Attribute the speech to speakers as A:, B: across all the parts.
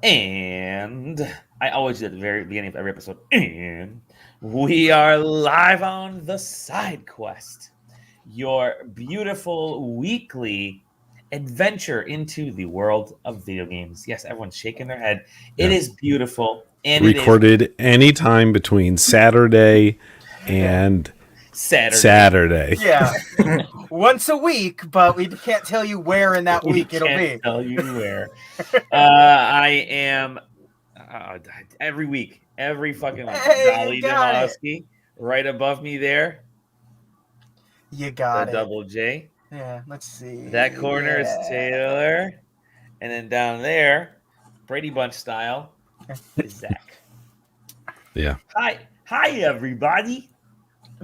A: And I always do at the very beginning of every episode. And we are live on the SideQuest, your beautiful weekly adventure into the world of video games. Yes, everyone's shaking their head. It is beautiful. And
B: recorded anytime between Saturday and Saturday.
C: Yeah. Once a week, but we can't tell you where in that week it'll be.
A: Tell you where. I am every week, every fucking week. Dolly Demowski, right above me there.
C: You got
A: the
C: it.
A: Double J.
C: Yeah, let's see.
A: That corner is Taylor. And then down there, Brady Bunch style, is Zach.
B: Yeah.
A: Hi, everybody.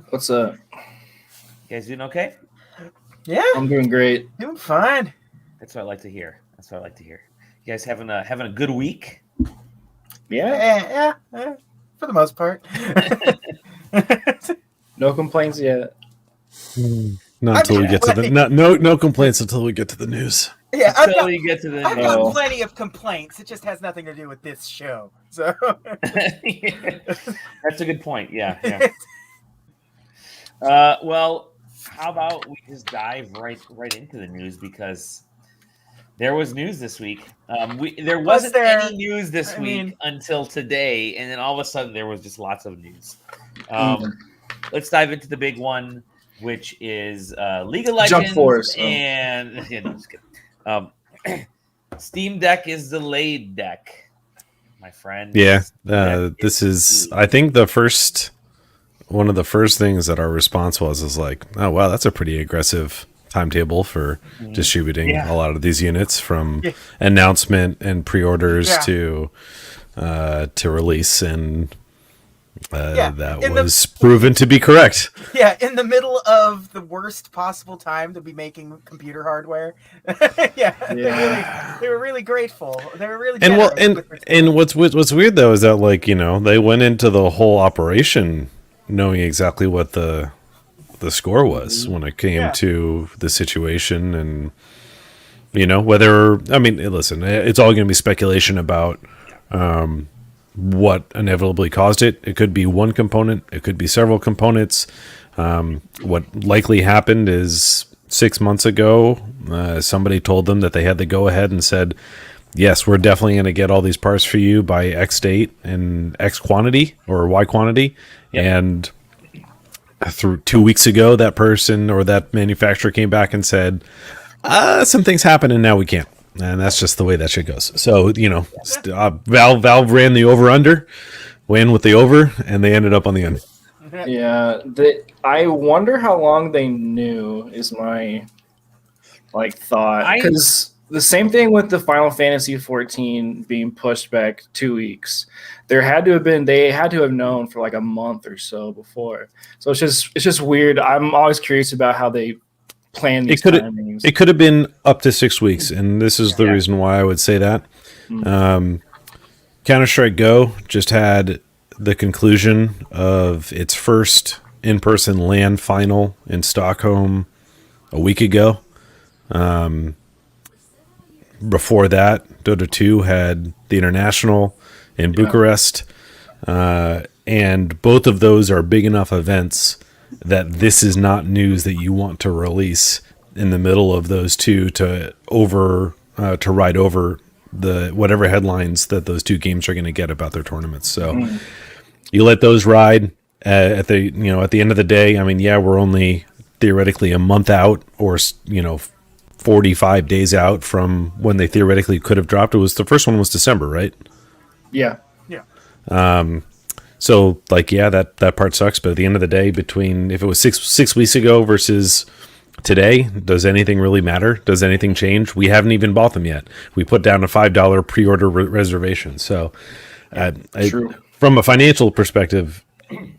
D: What's up?
A: You guys doing okay?
C: Yeah.
D: I'm doing great.
C: Doing fine.
A: That's what I like to hear. You guys having a good week?
D: Yeah.
C: For the most part.
D: No complaints yet.
B: Not until we get to the no complaints until we get to the news.
C: Yeah,
A: until we get to the
C: I've got plenty of complaints. It just has nothing to do with this show. So
A: that's a good point. Yeah. Well, how about we just dive right into the news, because there was news this week. There wasn't any news this week until today, and then all of a sudden there was just lots of news. Let's dive into the big one, which is League of Legends.
D: Jump Force.
A: And just kidding. Steam Deck is delayed deck, my friend.
B: Yeah, this is, I think, one of the first things that our response is like, oh wow, that's a pretty aggressive timetable for distributing a lot of these units, from announcement and pre-orders to release, and that was proven to be correct.
C: Yeah, in the middle of the worst possible time to be making computer hardware. They were really grateful. They were really generous.
B: And what's weird though is that, like, they went into the whole operation knowing exactly what the score was when it came to the situation, and listen, it's all going to be speculation about what inevitably caused it. It could be one component, it could be several components. What likely happened is 6 months ago, somebody told them that they had to go ahead and said, yes, we're definitely going to get all these parts for you by X date and X quantity or Y quantity. Yep. And through 2 weeks ago, that person or that manufacturer came back and said, some things happened and now we can't. And that's just the way that shit goes. So, Valve ran the over-under, win with the over, and they ended up on the under.
D: Yeah, I wonder how long they knew is my thought. Because the same thing with the Final Fantasy 14 being pushed back 2 weeks. They had to have known for like a month or so before. So it's just weird. I'm always curious about how they plan these timings.
B: It could have been up to 6 weeks, and this is the reason why I would say that. Counter-Strike Go just had the conclusion of its first in-person LAN final in Stockholm a week ago. Before that, Dota 2 had the International in Bucharest, and both of those are big enough events that this is not news that you want to release in the middle of those two to ride over the whatever headlines that those two games are going to get about their tournaments. So you let those ride. At the end of the day, we're only theoretically a month out, or 45 days out from when they theoretically could have dropped. The first one was December, right?
D: Yeah.
B: So that part sucks, but at the end of the day, between if it was six weeks ago versus today, does anything really matter? Does anything change? We haven't even bought them yet. We put down a $5 pre-order reservation. So from a financial perspective,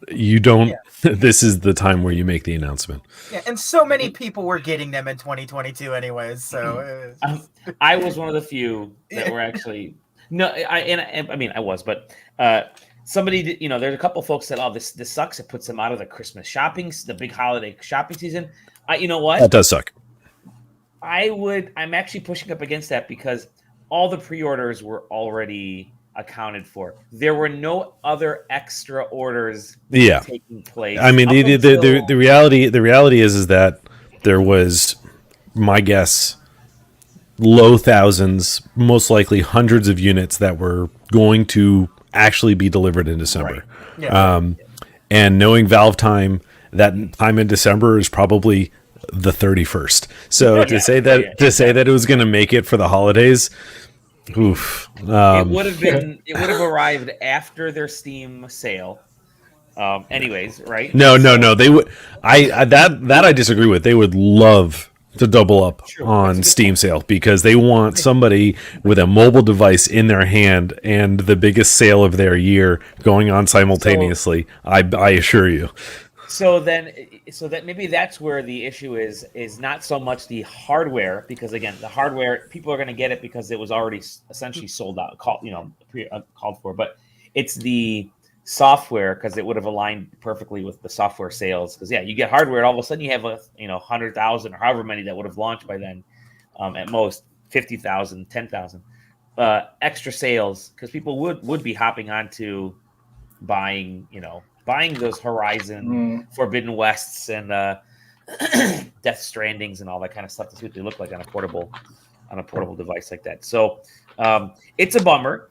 B: you don't this is the time where you make the announcement.
C: Yeah, and so many people were getting them in 2022 anyways, so
A: I was one of the few that were actually I was, but somebody did, there's a couple folks that, this sucks. It puts them out of the Christmas shopping, the big holiday shopping season. You know what?
B: That does suck.
A: I'm actually pushing up against that, because all the pre-orders were already accounted for. There were no other extra orders taking place.
B: I mean, the reality is that there was, my guess, low thousands, most likely hundreds of units that were going to actually be delivered in December.
C: Right. Yeah.
B: And knowing Valve time, that time in December is probably the 31st. So to say that it was going to make it for the holidays, oof.
A: It would have arrived after their Steam sale. Anyways, right?
B: No. They would. I disagree with. They would love to double up on Steam sale because they want somebody with a mobile device in their hand and the biggest sale of their year going on simultaneously. I assure you.
A: So that maybe that's where the issue is not so much the hardware, because again, the hardware, people are going to get it because it was already essentially sold out, called for, but it's the software, because it would have aligned perfectly with the software sales. Because you get hardware, and all of a sudden you have 100,000 or however many that would have launched by then, at most 50,000, 10,000 extra sales, because people would be hopping onto buying those Horizon Forbidden Wests and Death Strandings and all that kind of stuff to see what they look like on a portable device like that. So it's a bummer.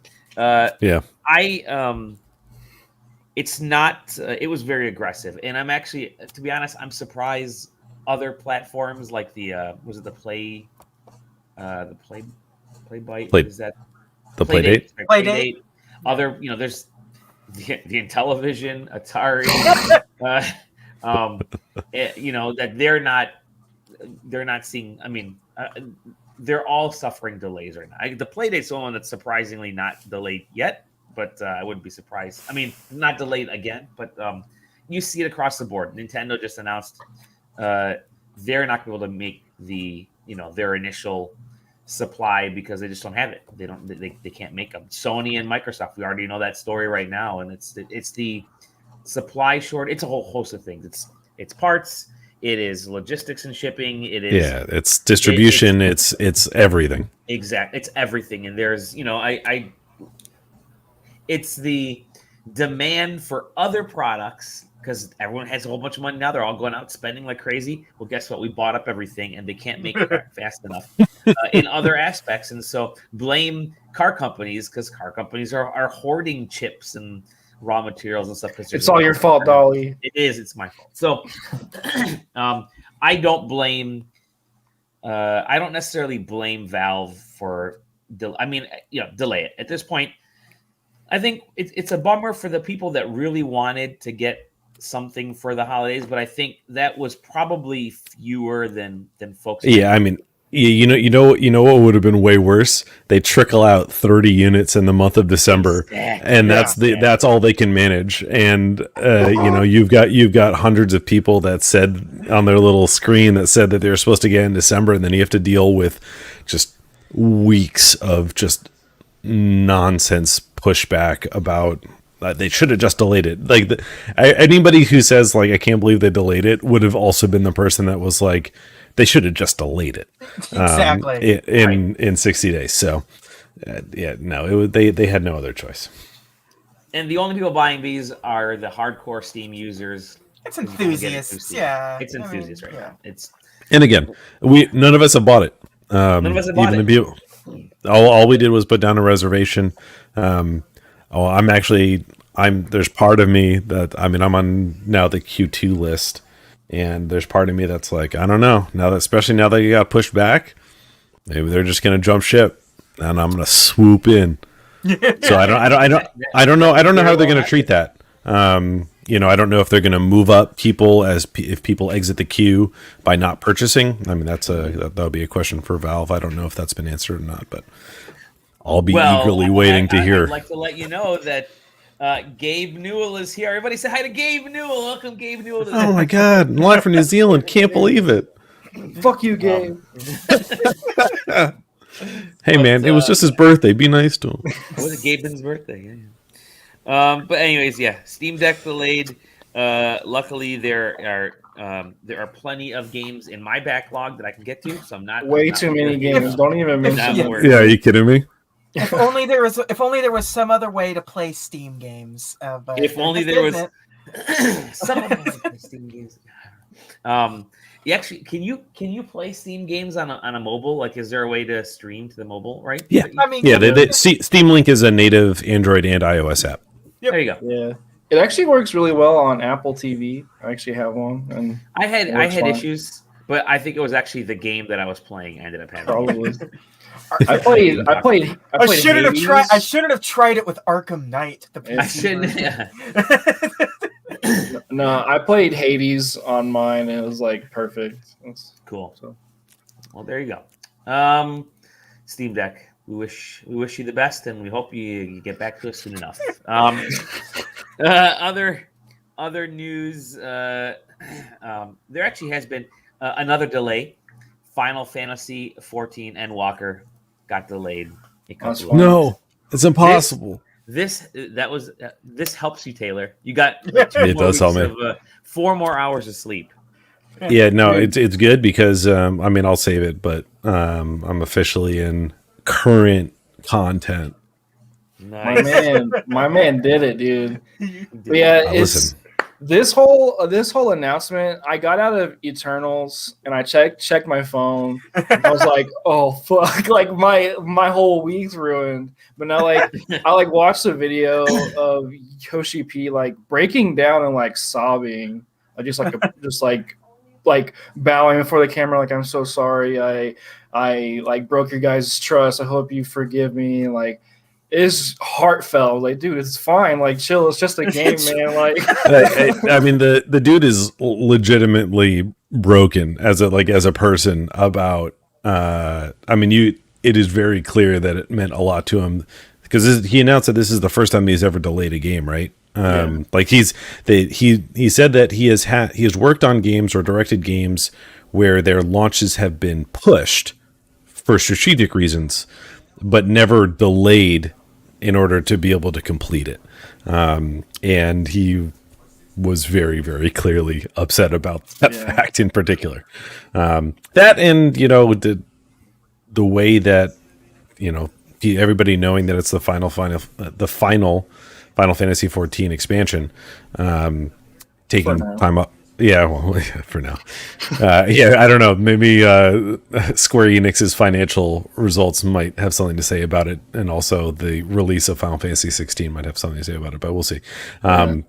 A: It's not. It was very aggressive, and I'm actually, to be honest, I'm surprised other platforms like the was it the Play Bite? Is that
B: the Playdate?
C: Playdate.
A: Other, there's the Intellivision, Atari, that they're not seeing. I mean, they're all suffering delays right now. The Playdate's the one that's surprisingly not delayed yet, but I wouldn't be surprised. I mean, not delayed again, but you see it across the board. Nintendo just announced they're not going to be able to make their initial supply because they just don't have it. They can't make them. Sony and Microsoft, we already know that story right now, and it's the supply short. It's a whole host of things. It's parts. It is logistics and shipping. It is
B: it's distribution. It's everything.
A: Exactly, it's everything. And there's it's the demand for other products, because everyone has a whole bunch of money now. They're all going out spending like crazy. Well, guess what? We bought up everything, and they can't make it fast enough in other aspects. And so blame car companies, because car companies are hoarding chips and raw materials and stuff.
D: It's all your fault, Dolly.
A: It is. It's my fault. So I don't blame. I don't necessarily blame Valve for. Delay it at this point. I think it's a bummer for the people that really wanted to get something for the holidays, but I think that was probably fewer than folks.
B: Yeah, I mean, you know what would have been way worse? They trickle out 30 units in the month of December, and that's all they can manage. And you've got hundreds of people that said on their little screen that said that they were supposed to get in December, and then you have to deal with just weeks of just nonsense pushback about they should have just delayed it. Like anybody who says like I can't believe they delayed it would have also been the person that was like they should have just delayed it
C: exactly
B: in 60 days. So they had no other choice.
A: And the only people buying these are the hardcore Steam users.
C: It's enthusiasts. Yeah,
A: it's enthusiasts right now.
B: And again, none of us have bought it.
A: None of us have bought it.
B: All we did was put down a reservation. There's part of me that I'm on now the Q2 list, and there's part of me that's like, I don't know, especially now that you got pushed back, maybe they're just gonna jump ship and I'm gonna swoop in. So I don't know how they're gonna treat that. I don't know if they're gonna move up people if people exit the queue by not purchasing. I mean, that would be a question for Valve. I don't know if that's been answered or not, but I'll be eagerly waiting to hear.
A: I'd like to let you know that Gabe Newell is here. Everybody say hi to Gabe Newell. Welcome, Gabe Newell.
B: Oh my God, live from New Zealand. Can't believe it.
D: Fuck you, Gabe.
B: Hey, man, it was just his birthday. Be nice to him.
A: Was it Gaben's birthday? Yeah. But anyways, Steam Deck delayed. Luckily, there are plenty of games in my backlog that I can get to, so I'm not
D: too many games. Don't even mention.
B: Yeah, are you kidding me?
C: If only there was some other way to play Steam games. But
A: if only there was some other way to play Steam games. Actually, can you play Steam games on a mobile? Like, is there a way to stream to the mobile? Right?
B: Yeah, I mean, Steam Link is a native Android and iOS app.
A: Yep. There you go.
D: Yeah, it actually works really well on Apple TV. I actually have one, and
A: I had issues, but I think it was actually the game that I was playing. I ended up having.
D: Probably. I played.
C: I shouldn't have tried it with Arkham Knight.
A: I shouldn't. Yeah.
D: No, I played Hades on mine, and it was like perfect. That's
A: cool. So, well, there you go. Steam Deck. We wish you the best, and we hope you get back to us soon enough. Other news. There actually has been another delay. Final Fantasy 14 and Walker got delayed.
B: No, it's impossible.
A: This helps you, Taylor. You got
B: it does help me.
A: 4 more hours of sleep.
B: Yeah, no, it's good because I'll save it, but I'm officially in current content.
A: Nice.
D: My man did it, dude. But yeah,
B: listen.
D: This whole announcement, I got out of Eternals and I checked my phone. I was like, oh fuck, like my whole week's ruined. But now I watched a video of Yoshi P breaking down and sobbing, just bowing before the camera, I'm so sorry. I broke your guys' trust. I hope you forgive me. It's heartfelt. Dude, it's fine. Chill. It's just a game, man.
B: I mean, the dude is legitimately broken as a person about. It is very clear that it meant a lot to him because he announced that this is the first time he's ever delayed a game, right? He said that he has worked on games or directed games where their launches have been pushed for strategic reasons, but never delayed in order to be able to complete it. And he was very, very clearly upset about that fact in particular. That and, the way that, everybody knowing that it's the final Final Fantasy 14 expansion, taking time up. Yeah, well, for now. I don't know. Maybe Square Enix's financial results might have something to say about it, and also the release of Final Fantasy 16 might have something to say about it. But we'll see.
D: Well,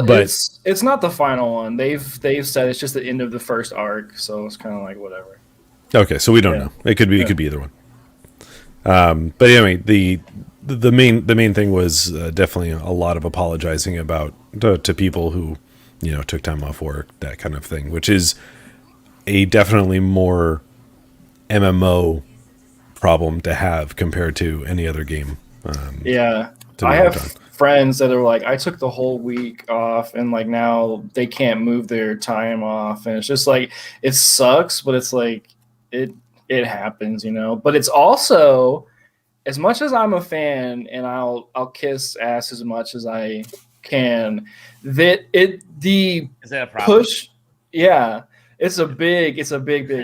D: but it's not the final one. They've said it's just the end of the first arc, so it's kind of whatever. Okay,
B: so we don't know. It could be either one. But anyway, the main thing was definitely a lot of apologizing about to people who took time off work, that kind of thing, which is a definitely more MMO problem to have compared to any other game.
D: I have friends that are I took the whole week off and now they can't move their time off, and it's just it sucks, but it's it happens, but it's also, as much as I'm a fan and I'll kiss ass as much as I can, is that
A: a problem?
D: Push, it's a big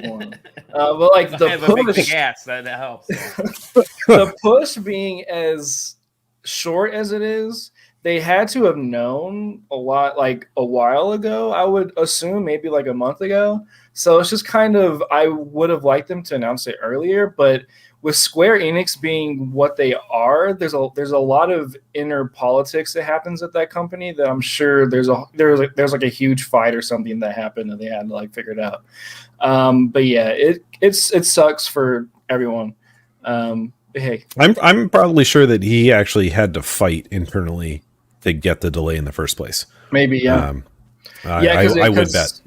D: one. But the push,
A: big ass, that helps.
D: The push being as short as it is, they had to have known a lot a while ago. I would assume maybe a month ago. So it's just kind of, I would have liked them to announce it earlier, but with Square Enix being what they are, there's a lot of inner politics that happens at that company that I'm sure there's a huge fight or something that happened and they had to figure it out. But yeah, it sucks for everyone. Hey,
B: I'm probably sure that he actually had to fight internally to get the delay in the first place.
D: Maybe, yeah.
B: I would bet.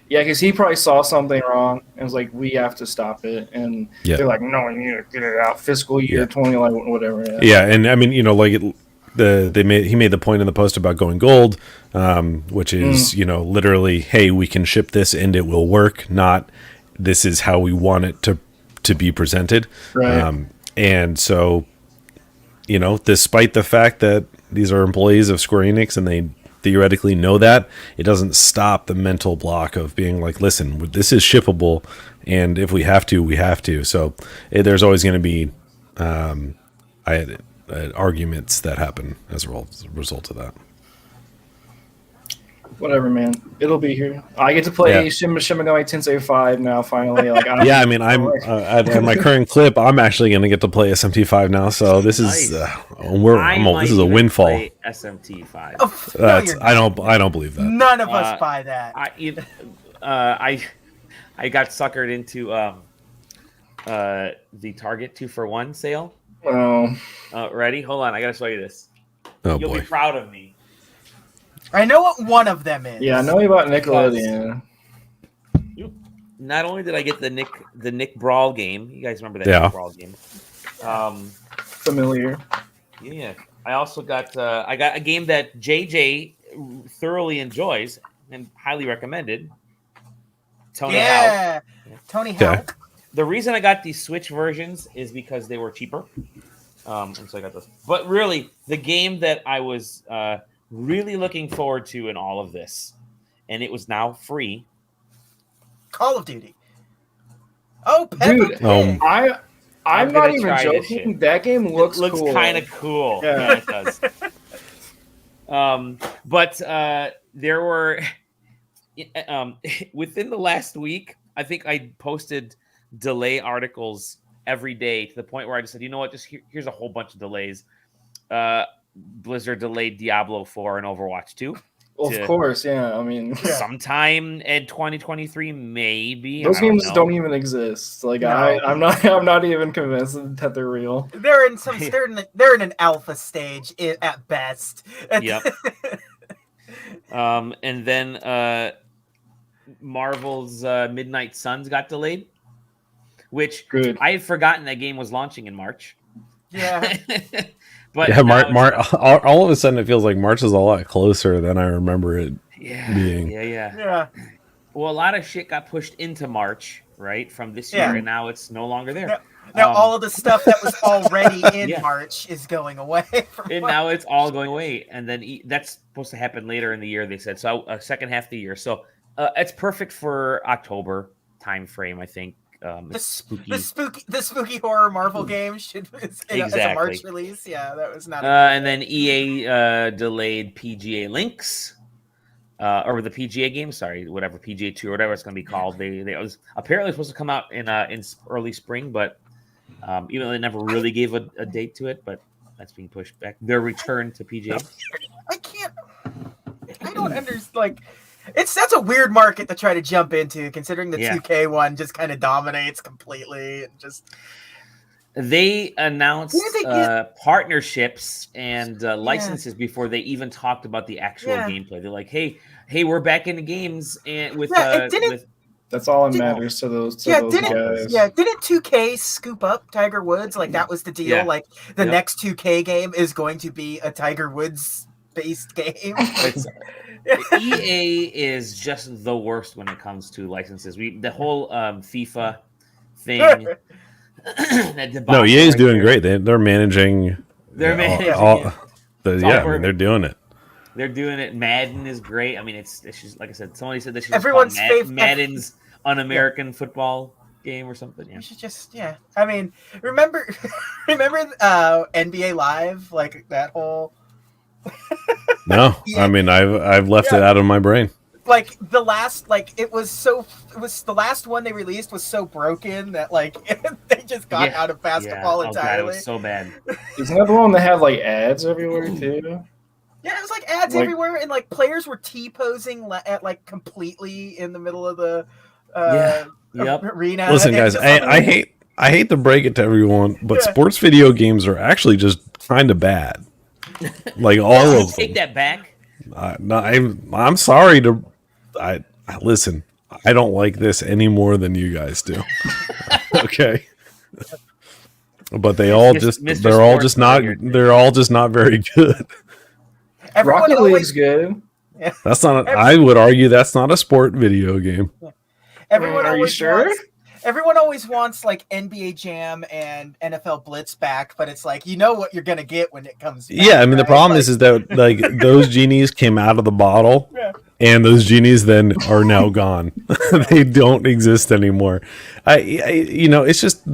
D: Yeah, because he probably saw something wrong and was we have to stop it. And they're no, you need to get it out. Fiscal year 20, whatever.
B: Yeah, and I mean, he made the point in the post about going gold, which is, literally, hey, we can ship this and it will work, not this is how we want it to be presented.
D: Right.
B: And so, despite the fact that these are employees of Square Enix and they theoretically know that, it doesn't stop the mental block of being listen, this is shippable, and if we have to, we have to. So there's always going to be I had arguments that happen as a result of that.
D: Whatever, man. It'll be here. I get to play Shin Megami Tensei 5 now. Finally, like I'm at my current clip. I'm actually going to get to play SMT5 now. So this is this is a windfall.
A: SMT5.
B: I don't believe that.
C: None of us buy that.
A: I got suckered into the Target 2-for-1 sale.
D: Oh.
A: Ready? Hold on. I got to show you this.
B: Oh,
A: You'll
B: boy.
A: be proud of me.
C: I know what one of them is.
D: Yeah, I know about Nickelodeon.
A: Not only did I get the Nick Brawl game, you guys remember that Nick Brawl game?
D: Familiar.
A: Yeah. I also got a game that JJ thoroughly enjoys and highly recommended. Tony Hawk.
C: Tony Hawk.
A: The reason I got these Switch versions is because they were cheaper. And so I got those. But really, the game that I was really looking forward to in all of this, and it was now free.
C: Call of Duty. Oh, Peppa Pig.
D: I'm not even joking. That game looks cool.
A: Kind of cool. Yeah, it does. But there were within the last week, I think I posted delay articles every day to the point where I just said, you know what, just here's a whole bunch of delays. Blizzard delayed Diablo 4 and Overwatch 2.
D: Of course, yeah. I mean,
A: sometime in 2023, maybe.
D: Those games don't even exist. Like, no. I'm not even convinced that they're real.
C: They're in an alpha stage at best.
A: Yep. And then Marvel's Midnight Suns got delayed, which I had forgotten that game was launching in March.
C: Yeah.
B: But all of a sudden it feels like March is a lot closer than I remember it being.
C: Yeah.
A: Well, a lot of shit got pushed into March, right, from this year, and now it's no longer there.
C: Now all of the stuff that was already in March is going away.
A: Now it's all going away, and then that's supposed to happen later in the year, they said. So second half of the year. So it's perfect for October time frame, I think.
C: The spooky horror Marvel game should as a March release. Yeah, that was not.
A: And then EA delayed PGA Links, or the PGA game. Sorry, whatever PGA 2 or whatever it's going to be called. They was apparently supposed to come out in early spring, but even though they never really gave a date to it, but that's being pushed back. Their return to PGA.
C: I don't understand. That's a weird market to try to jump into, considering the 2K one just kind of dominates completely. And just
A: they announced partnerships and licenses before they even talked about the actual gameplay. They're like, "Hey, we're back into games and with
D: that's all that matters to those guys."
C: Didn't 2K scoop up Tiger Woods? Like that was the deal. Yeah. Like the next 2K game is going to be a Tiger Woods based game.
A: EA is just the worst when it comes to licenses. The whole FIFA thing.
B: No, EA is doing great. They're managing.
A: They're managing.
B: They're doing it.
A: They're doing it. Madden is great. I mean, it's just like I said. Somebody said they should
C: everyone's favorite
A: Madden's un-American football game or something. Yeah.
C: You should just I mean, remember NBA Live, like that whole.
B: No, I mean I've left it out of my brain.
C: Like the last, it was the last one they released was so broken that they just got out of basketball entirely.
A: God, it was so bad.
D: Isn't that the one that had ads everywhere too?
C: Yeah, it was ads everywhere, and players were T-posing at completely in the middle of the arena.
B: Listen, guys, I hate to break it to everyone, but sports video games are actually just kind of bad. All of them.
A: Take that back.
B: No, I'm sorry to. Listen. I don't like this any more than you guys do. Okay, but they're all just not very good.
D: Rocket League's good.
B: That's not. I would argue that's not a sport video game.
D: Are you sure?
C: Everyone always wants NBA Jam and NFL Blitz back, but it's what you're gonna get when it comes back.
B: Yeah, I mean the problem is that those genies came out of the bottle, and those genies then are now gone. They don't exist anymore. It's just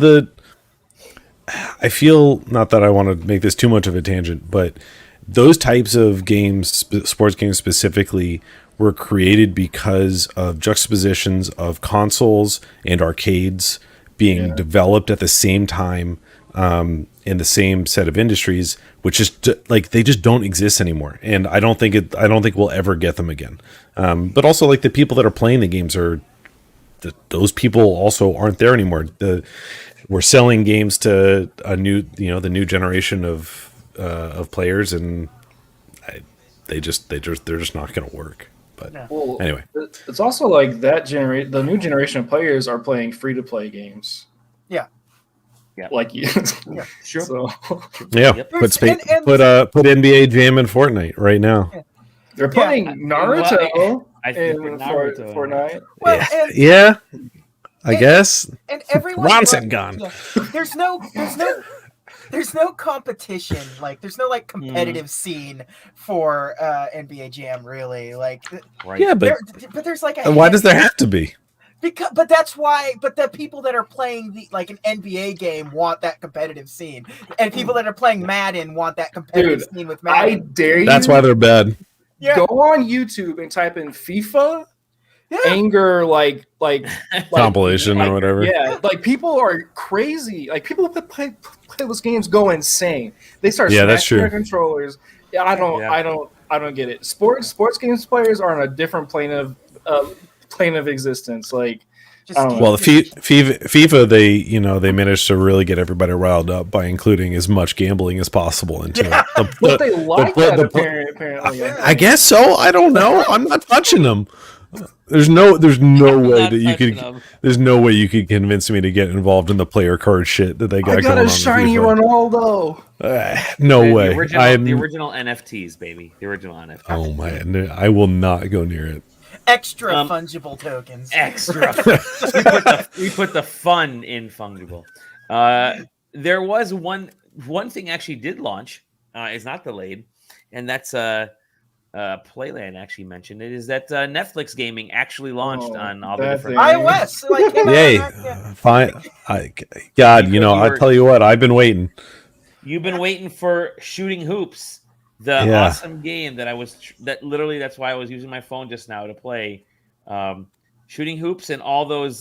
B: I feel, not that I want to make this too much of a tangent, but those types of games, sports games specifically, were created because of juxtapositions of consoles and arcades being developed at the same time, in the same set of industries, which is like they just don't exist anymore. And I don't think we'll ever get them again. But also, like, the people that are playing the games those people also aren't there anymore. We're selling games to the new generation of players, and they're just not going to work. But anyway,
D: it's also like the new generation of players are playing free to play games.
A: Yeah,
D: like you.
A: Yeah, sure.
D: So,
B: yeah,
A: Yep.
B: put NBA Jam in Fortnite right now.
D: They're playing Naruto in
A: Naruto.
D: Fortnite.
B: Well, I guess.
C: And everyone
B: Ronson gone.
C: Yeah. There's no competition. Like, there's no like competitive scene for NBA Jam, really. Like,
A: right.
B: Yeah, but
C: there's like
B: why does there have to be?
C: But that's why. But the people that are playing like an NBA game want that competitive scene, and people that are playing Madden want that competitive scene with Madden.
D: I dare you.
B: That's why they're bad.
C: Yeah.
D: Go on YouTube and type in FIFA anger like
B: compilation or whatever.
D: Yeah, like people are crazy. Like people that play those games go insane. They start
B: that's
D: smashing
B: true.
D: their controllers. Yeah, I don't get it. Sports games players are on a different plane of existence. Like,
B: well, FIFA, they managed to really get everybody riled up by including as much gambling as possible into it.
D: But they like that apparently.
B: I guess so. I don't know. I'm not touching them. There's no way that you could. There's no way you could convince me to get involved in the player card shit that they got going on.
D: I got a shiny Ronaldo.
B: No way.
A: The original NFTs, baby. The original NFTs.
B: Oh man, I will not go near it.
C: Extra fungible tokens.
A: Extra. we put the fun in fungible. There was one thing actually did launch. Is not delayed, and that's Playland actually mentioned it. Is that Netflix gaming actually launched on all the different
C: iOS? Like,
B: yay! Fine. God, I tell you what, I've been waiting.
A: You've been waiting for Shooting Hoops. The awesome game that's why I was using my phone just now to play Shooting Hoops and all those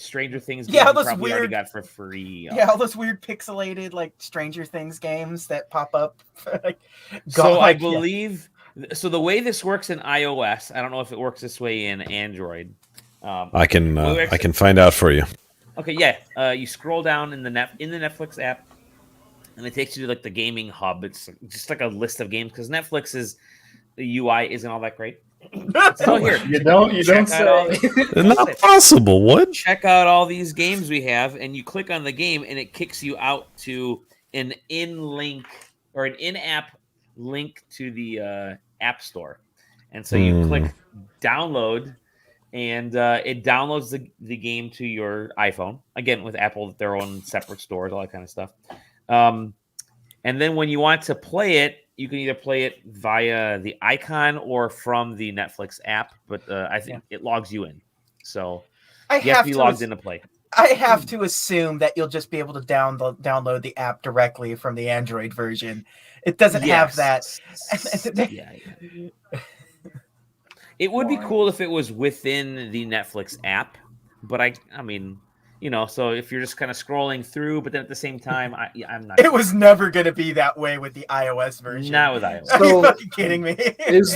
A: Stranger Things games
C: those
A: probably
C: weird,
A: already got for free.
C: All those weird pixelated like Stranger Things games that pop up.
A: I believe so the way this works in iOS, I don't know if it works this way in Android.
B: I can find out for you.
A: Okay, you scroll down in the Netflix app. And it takes you to like the gaming hub. It's just like a list of games because the UI isn't all that great. So here,
D: you don't say.
B: Not possible. What?
A: Check out all these games we have, and you click on the game, and it kicks you out to an in-app link to the App Store. And so you click download, and it downloads the game to your iPhone. Again, with Apple, their own separate stores, all that kind of stuff. And then when you want to play it, you can either play it via the icon or from the Netflix app, but I think it logs you in. So you have to be logged in to play.
C: I have to assume that you'll just be able to download the app directly from the Android version. It doesn't have that.
A: It would be cool if it was within the Netflix app, but I mean... so if you're just kind of scrolling through, but then at the same time, I'm not.
C: It was never going to be that way with the iOS version.
A: Not with iOS.
C: Are you fucking kidding me?
A: Taylor's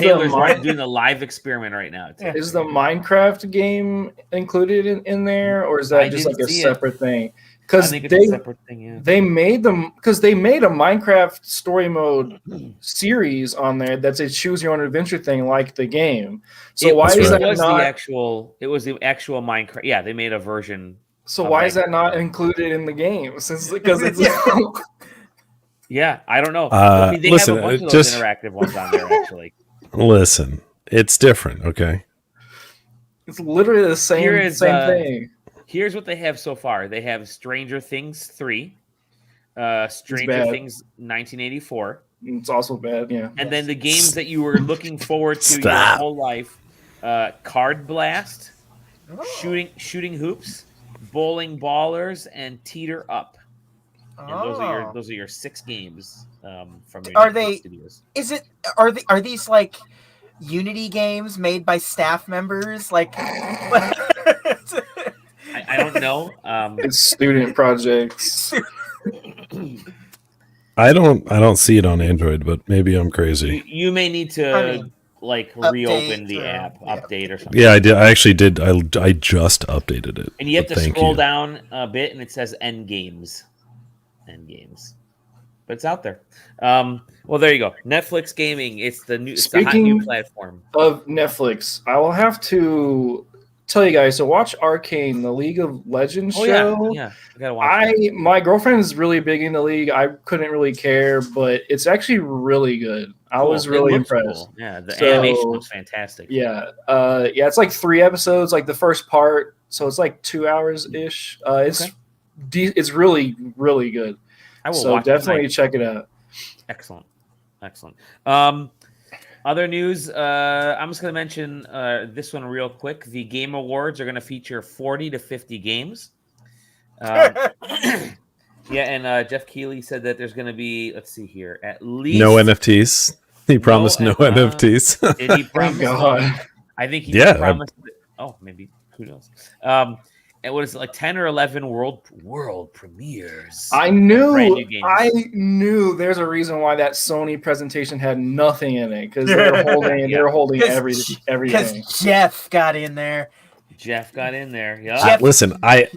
A: doing the live experiment right now.
D: Is the Minecraft game included in there, or is that just like a separate thing? Because they made them because they made a Minecraft story mode series on there that's a choose your own adventure thing like the game. So why is that not
A: It was the actual Minecraft. Yeah, they made a version.
D: So why is that not included in the game? Because it's
A: yeah, I don't know. They
B: listen,
A: have a bunch of those interactive ones on there actually.
B: Listen, it's different, okay?
D: It's literally the same thing.
A: Here's what they have so far. They have Stranger Things 3, Stranger Things 1984.
D: It's also bad, yeah.
A: And then the games that you were looking forward to your whole life, Card Blast, Shooting Hoops, Bowling Ballers, and Teeter Up. and those are your 6 games from your
C: Are
A: Netflix
C: they?
A: studios.
C: Are these like Unity games made by staff members? Like,
A: I don't know.
D: It's student projects.
B: I don't see it on Android, but maybe I'm crazy.
A: You may need to reopen the app, update or something.
B: Yeah, I did. I actually did. I just updated it.
A: And you have to scroll down a bit, and it says End Games. But it's out there. Well, there you go. Netflix gaming. It's the hot new platform
D: of Netflix. I will have to tell you guys to watch Arcane, the League of Legends show.
A: Yeah, I gotta watch
D: my girlfriend is really big in the league. I couldn't really care, but it's actually really good. I was really impressed.
A: Cool. Yeah, the animation looks fantastic.
D: Yeah, it's like 3 episodes, like the first part, so it's like 2 hours ish. It's really, really good.
A: I will
D: so definitely check it out.
A: Excellent. Other news, I'm just going to mention this one real quick. The Game Awards are going to feature 40 to 50 games. Yeah, and Jeff Keighley said that there's going to be, let's see here, at least...
B: No NFTs. He promised no NFTs.
A: Did he promise?
D: God.
A: I think he promised... Oh, maybe. Who knows? And what is it, like 10 or 11 world premieres?
D: I knew there's a reason why that Sony presentation had nothing in it, because they're holding everything.
C: Because Jeff got in there.
A: Yeah.
B: Listen, I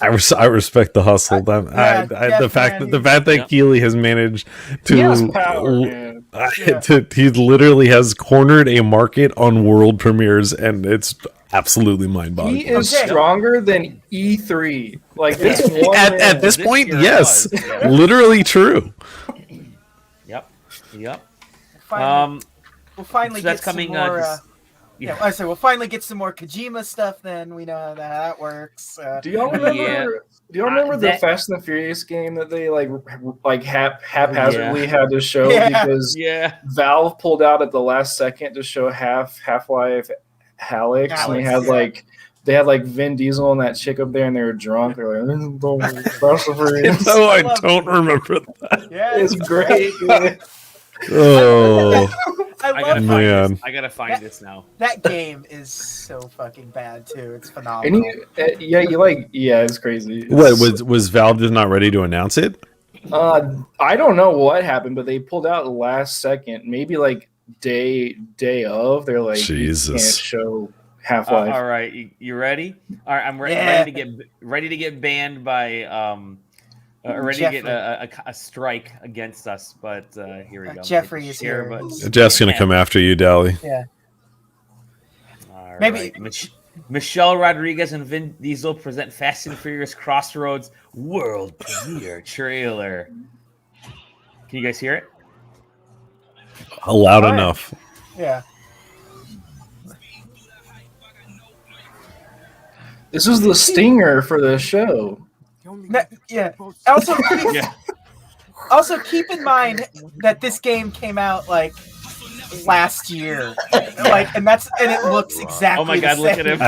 B: respect the hustle. The fact that Keighley has managed to,
D: he has power,
B: he literally has cornered a market on world premieres, and it's absolutely mind-boggling.
D: He is stronger than E3. Like this
B: at this point, yes, literally true.
A: Yep.
C: We'll finally get coming some more. I say we'll finally get some more Kojima stuff. Then we know how that works.
D: Do y'all remember? Do y'all remember the Fast and the Furious game that they haphazardly had to show because Valve pulled out at the last second to show Half-Life Alyx, and they had Vin Diesel and that chick up there, and they were drunk. They're like, Fast and Furious.
B: No, I don't remember that.
C: Yeah,
D: it's great.
B: Oh,
A: I gotta find this now.
C: That game is so fucking bad too. It's phenomenal.
D: And it's crazy.
B: What was Valve just not ready to announce it?
D: I don't know what happened, but they pulled out last second, maybe day of. They're like,
B: Jesus,
D: you can't show Half-Life.
A: All right, you ready? All right, I'm ready to get banned by ready to get a strike against us, but here we go.
C: Jeffrey is here.
B: Jeff's gonna come after you, Dally.
C: Yeah.
A: All
C: Maybe
A: right. Michelle Rodriguez and Vin Diesel present Fast and Furious Crossroads world premiere trailer. Can you guys hear it?
B: Loud enough.
C: Yeah.
D: This was the stinger for the show.
C: Yeah. Also, keep in mind that this game came out last year, and it looks exactly.
A: Oh my God! Look at him.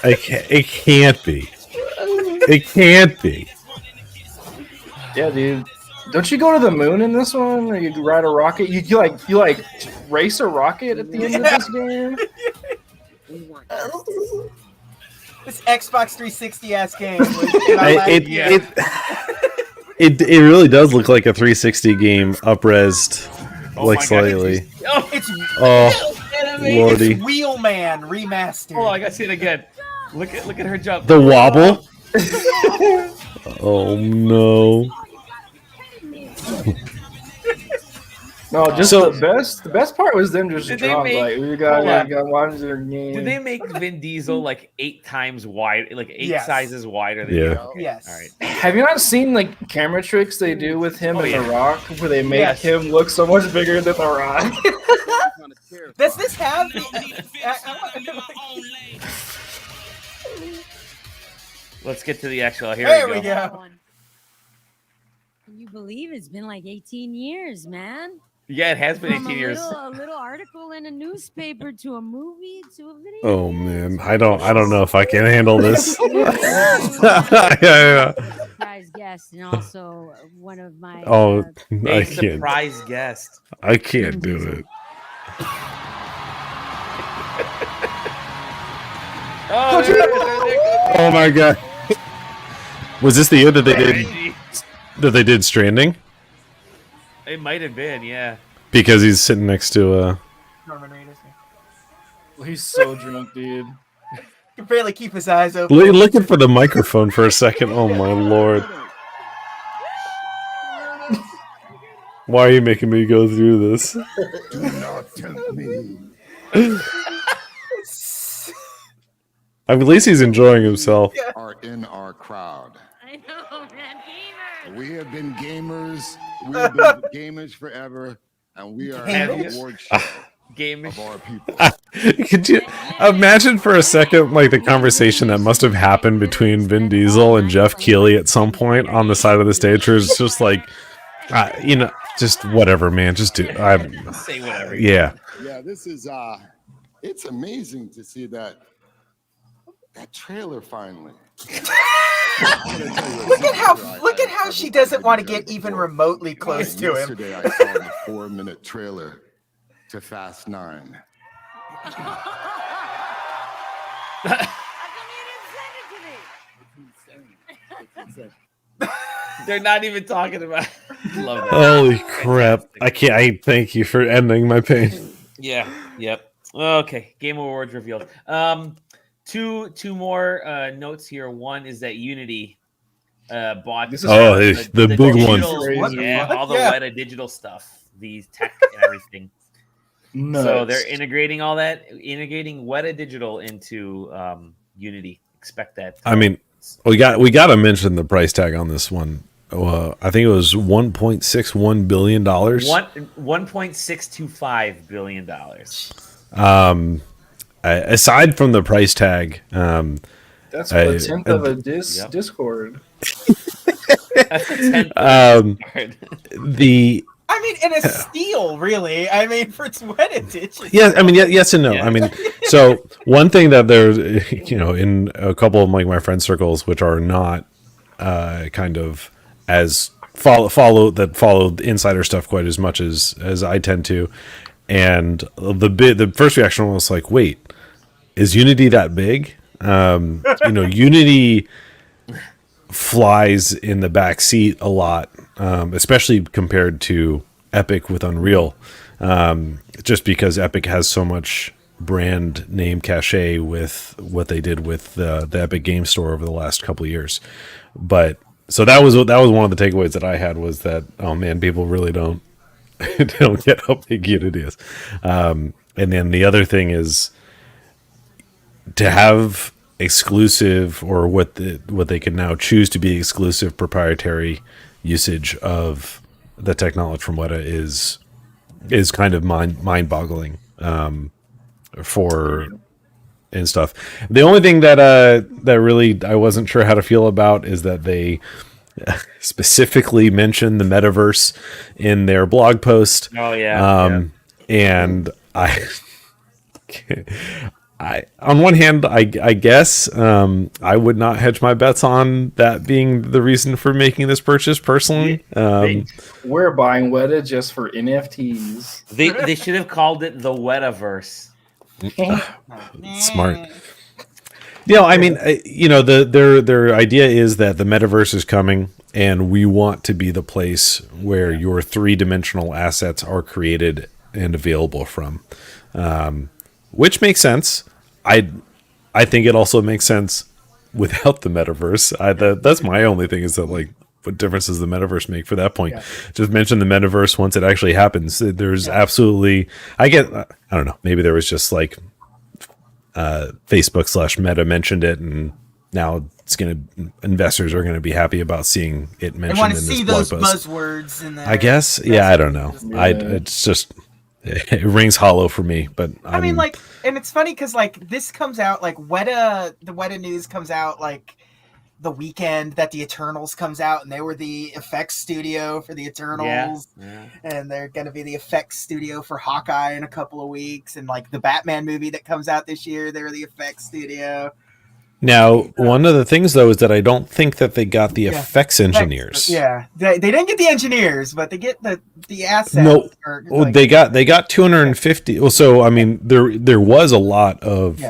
B: It can't be. It can't be.
D: Yeah, dude. Don't you go to the moon in this one, or you ride a rocket? You race a rocket at the end of this game.
C: This Xbox 360 ass game.
B: It really does look like a 360 game up-resed, slightly. Lordy.
C: It's Wheelman remastered.
A: Oh, I gotta see it again. Look at her jump.
B: The wobble. Oh no.
D: No, just the best part was them just drunk. We got watch their game.
A: Did they make Vin Diesel 8 times wide, 8 sizes wider than
B: you?
C: Yes.
A: All right.
D: Have you not seen camera tricks they do with him and The Rock, where they make him look so much bigger than The Rock?
C: Does this have?
A: Let's get to the actual.
C: Here we go.
E: Can you believe it's been 18 years, man?
A: Yeah, it has been 18 years.
E: A little article in a newspaper to a movie to a video.
B: Oh man, I don't know if I can handle this. Yeah.
E: surprise guest and also one of my.
B: I
A: A
B: can't.
A: surprise guest.
B: I can't do it.
A: Oh, there it is.
B: Oh my god! Was this the year that they did Stranding?
A: It might have been, yeah.
B: Because he's sitting next to
C: Norman Reedus.
D: He's so drunk, dude.
C: He can barely keep his eyes open.
B: looking for the microphone for a second. Oh my lord! Why are you making me go through this?
F: Do not tempt me.
B: At least he's enjoying himself.
F: Are in our crowd.
E: I know, man, gamers.
F: We have been gamers. We have been gamers forever, and we are an award show of our people.
B: Could you imagine for a second, like the conversation that must have happened between Vin Diesel and Jeff Keighley at some point on the side of the stage, where it's just like, just whatever, man, just do.
A: Say whatever.
B: Yeah.
F: Yeah, this is. It's amazing to see that trailer finally.
C: Look at how she doesn't want to get even remotely close to him.
F: Yesterday, I saw the 4-minute trailer to Fast 9.
A: They're not even talking about. Love that.
B: Holy crap! I can't. I thank you for ending my pain.
A: Yeah. Yep. Okay. Game Awards revealed. Two more notes here. One is that Unity bought
B: the big one.
A: All the Weta digital stuff, the tech and everything.
D: Nuts.
A: So they're integrating Weta digital into Unity. Expect that.
B: I mean, we got to mention the price tag on this one. I think it was $1.61 billion.
A: $1.625 billion.
B: Aside from the price tag,
D: that's a tenth of a Discord.
A: That's a tenth
C: I mean, and a steal, really. I mean, for its Weta edition.
B: Yeah, I mean, yes and no. Yeah. I mean, so one thing that there's, in a couple of like my friend circles, which are not kind of as follow insider stuff quite as much as I tend to, and the first reaction was like, wait, is Unity that big? Unity flies in the back seat a lot, especially compared to Epic with Unreal, just because Epic has so much brand name cachet with what they did with the Epic Game Store over the last couple of years. But so that was one of the takeaways that I had, was that, oh man, people really don't get how big Unity is. And then the other thing is to have exclusive, or what they can now choose to be exclusive proprietary usage of the technology from Weta is kind of mind-boggling for and stuff. The only thing that really I wasn't sure how to feel about is that they specifically mentioned the metaverse in their blog post.
A: Oh yeah.
B: And I on one hand, I guess I would not hedge my bets on that being the reason for making this purchase personally.
D: We're buying Weta just for NFTs.
A: They should have called it the Wetaverse.
B: Smart. I mean, their idea is that the metaverse is coming, and we want to be the place where your 3-dimensional assets are created and available from. Which makes sense. I think it also makes sense without the metaverse. That's my only thing, is that, like, what difference does the metaverse make for that point? Yeah. Just mention the metaverse once it actually happens. There's absolutely, I don't know, maybe there was just like Facebook / Meta mentioned it, and now investors are gonna be happy about seeing it mentioned.
C: I want to
B: in
C: see
B: this
C: those
B: post.
C: buzzwords in there.
B: I guess, yeah, I don't know.
D: Yeah.
B: It's just, it rings hollow for me. But
C: I mean, like, and it's funny because, like, this comes out, like, the Weta news comes out like the weekend that the Eternals comes out, and they were the effects studio for the Eternals, and they're going to be the effects studio for Hawkeye in a couple of weeks, and like the Batman movie that comes out this year, they're the effects studio.
B: Now, one of the things though is that I don't think that they got the effects engineers.
C: Yeah, they didn't get the engineers, but they get the assets.
B: No, they got 250. Well, so I mean, there was a lot of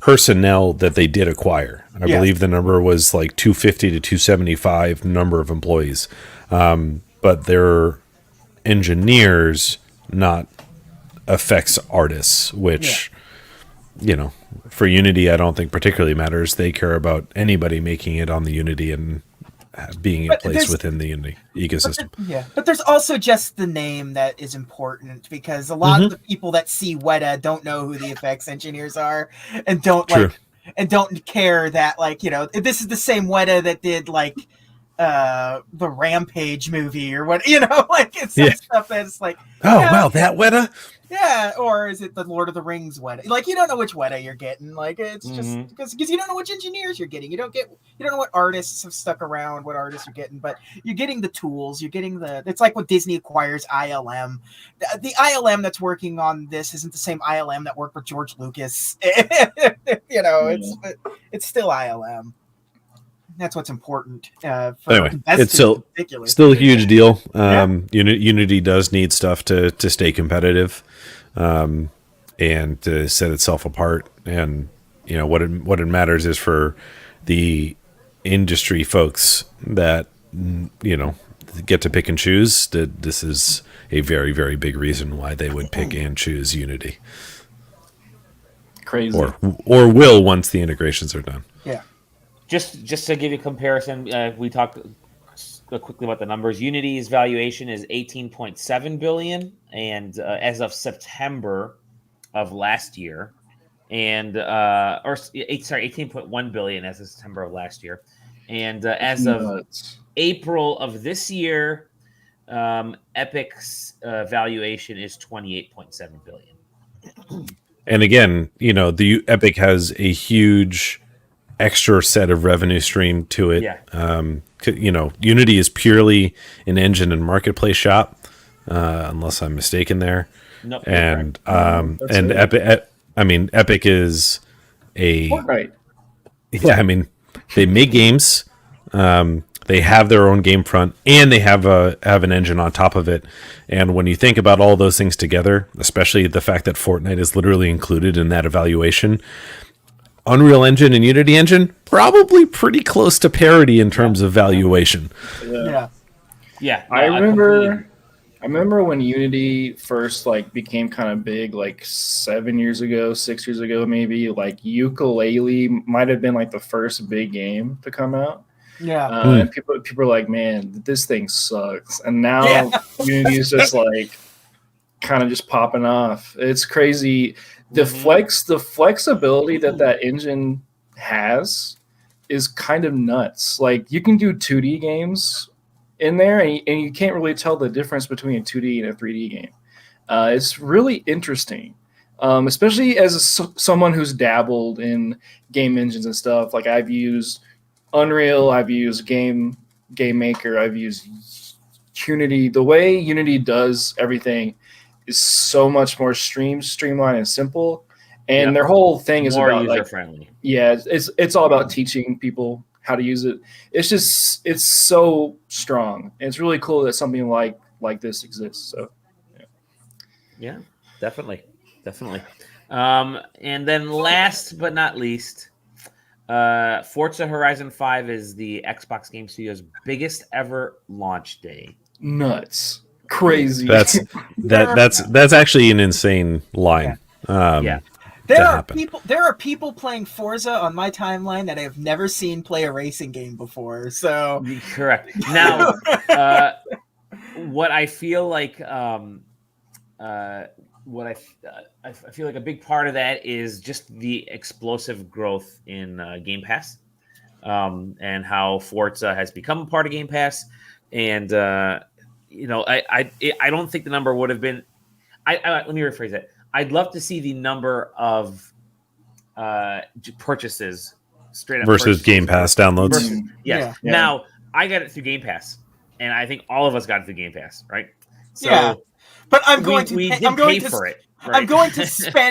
B: personnel that they did acquire. I believe the number was like 250 to 275 number of employees, but they're engineers, not effects artists, which for Unity, I don't think particularly matters. They care about anybody making it on the Unity and being in place within the Unity ecosystem.
C: But there's also just the name that is important, because a lot of the people that see Weta don't know who the effects engineers are, and don't care that this is the same Weta that did the Rampage movie or what, it's some stuff that's like,
B: wow, that Weta.
C: Yeah, or is it the Lord of the Rings Weta? You don't know which Weta you're getting. It's just because you don't know which engineers you're getting. You don't know what artists have stuck around, what artists you're getting, but you're getting the tools. You're getting it's like when Disney acquires ILM. The ILM that's working on this isn't the same ILM that worked with George Lucas. It's still ILM. That's what's important.
B: Anyway, it's still a huge deal. Unity does need stuff to stay competitive, and to set itself apart. And what it matters is for the industry folks that get to pick and choose. That this is a very, very big reason why they would pick and choose Unity.
D: Crazy,
B: or will once the integrations are done.
C: Yeah.
A: Just to give you a comparison, we talked quickly about the numbers. Unity's valuation is $18.7 billion, and as of September of last year, and $18.1 billion as of September of last year, and as of April of this year, Epic's valuation is $28.7 billion.
B: And again, the Epic has a huge extra set of revenue stream to it. Unity is purely an engine and marketplace shop, unless I'm mistaken there.
A: Nope,
B: and Epic is a
D: Fortnite.
B: Yeah, I mean, they make games. They have their own game front, and they have an engine on top of it. And when you think about all those things together, especially the fact that Fortnite is literally included in that evaluation, Unreal Engine and Unity Engine probably pretty close to parity in terms of valuation.
A: Yeah.
D: I remember when Unity first became kind of big, 6 years ago, maybe. Ukulele might have been the first big game to come out.
C: Yeah.
D: And people are like, man, this thing sucks. And now Unity is just kind of just popping off. It's crazy. The flexibility that engine has is kind of nuts. You can do 2D games in there, and you can't really tell the difference between a 2D and a 3D game. It's really interesting, especially as someone who's dabbled in game engines and stuff. I've used Unreal, I've used Game Maker, I've used Unity. The way Unity does everything is so much more streamlined and simple, and their whole thing is
A: more
D: about
A: user friendly.
D: Yeah, it's all about teaching people how to use it. It's so strong, and it's really cool that something like this exists. So
A: yeah, definitely. And then last but not least, Forza Horizon 5 is the Xbox Game Studio's biggest ever launch day.
D: Nuts. Crazy.
B: That's actually an insane line.
C: There are people playing Forza on my timeline that I have never seen play a racing game before. So
A: correct. Now, what I feel like, I feel like a big part of that is just the explosive growth in Game Pass, and how Forza has become a part of Game Pass, and I don't think the number would have been. Let me rephrase it. I'd love to see the number of purchases straight up
B: versus Game Pass downloads.
A: Yes. Yeah. Now I got it through Game Pass, and I think all of us got it through Game Pass, right? So
C: but I'm going
A: we
C: to
A: pay for it. Right.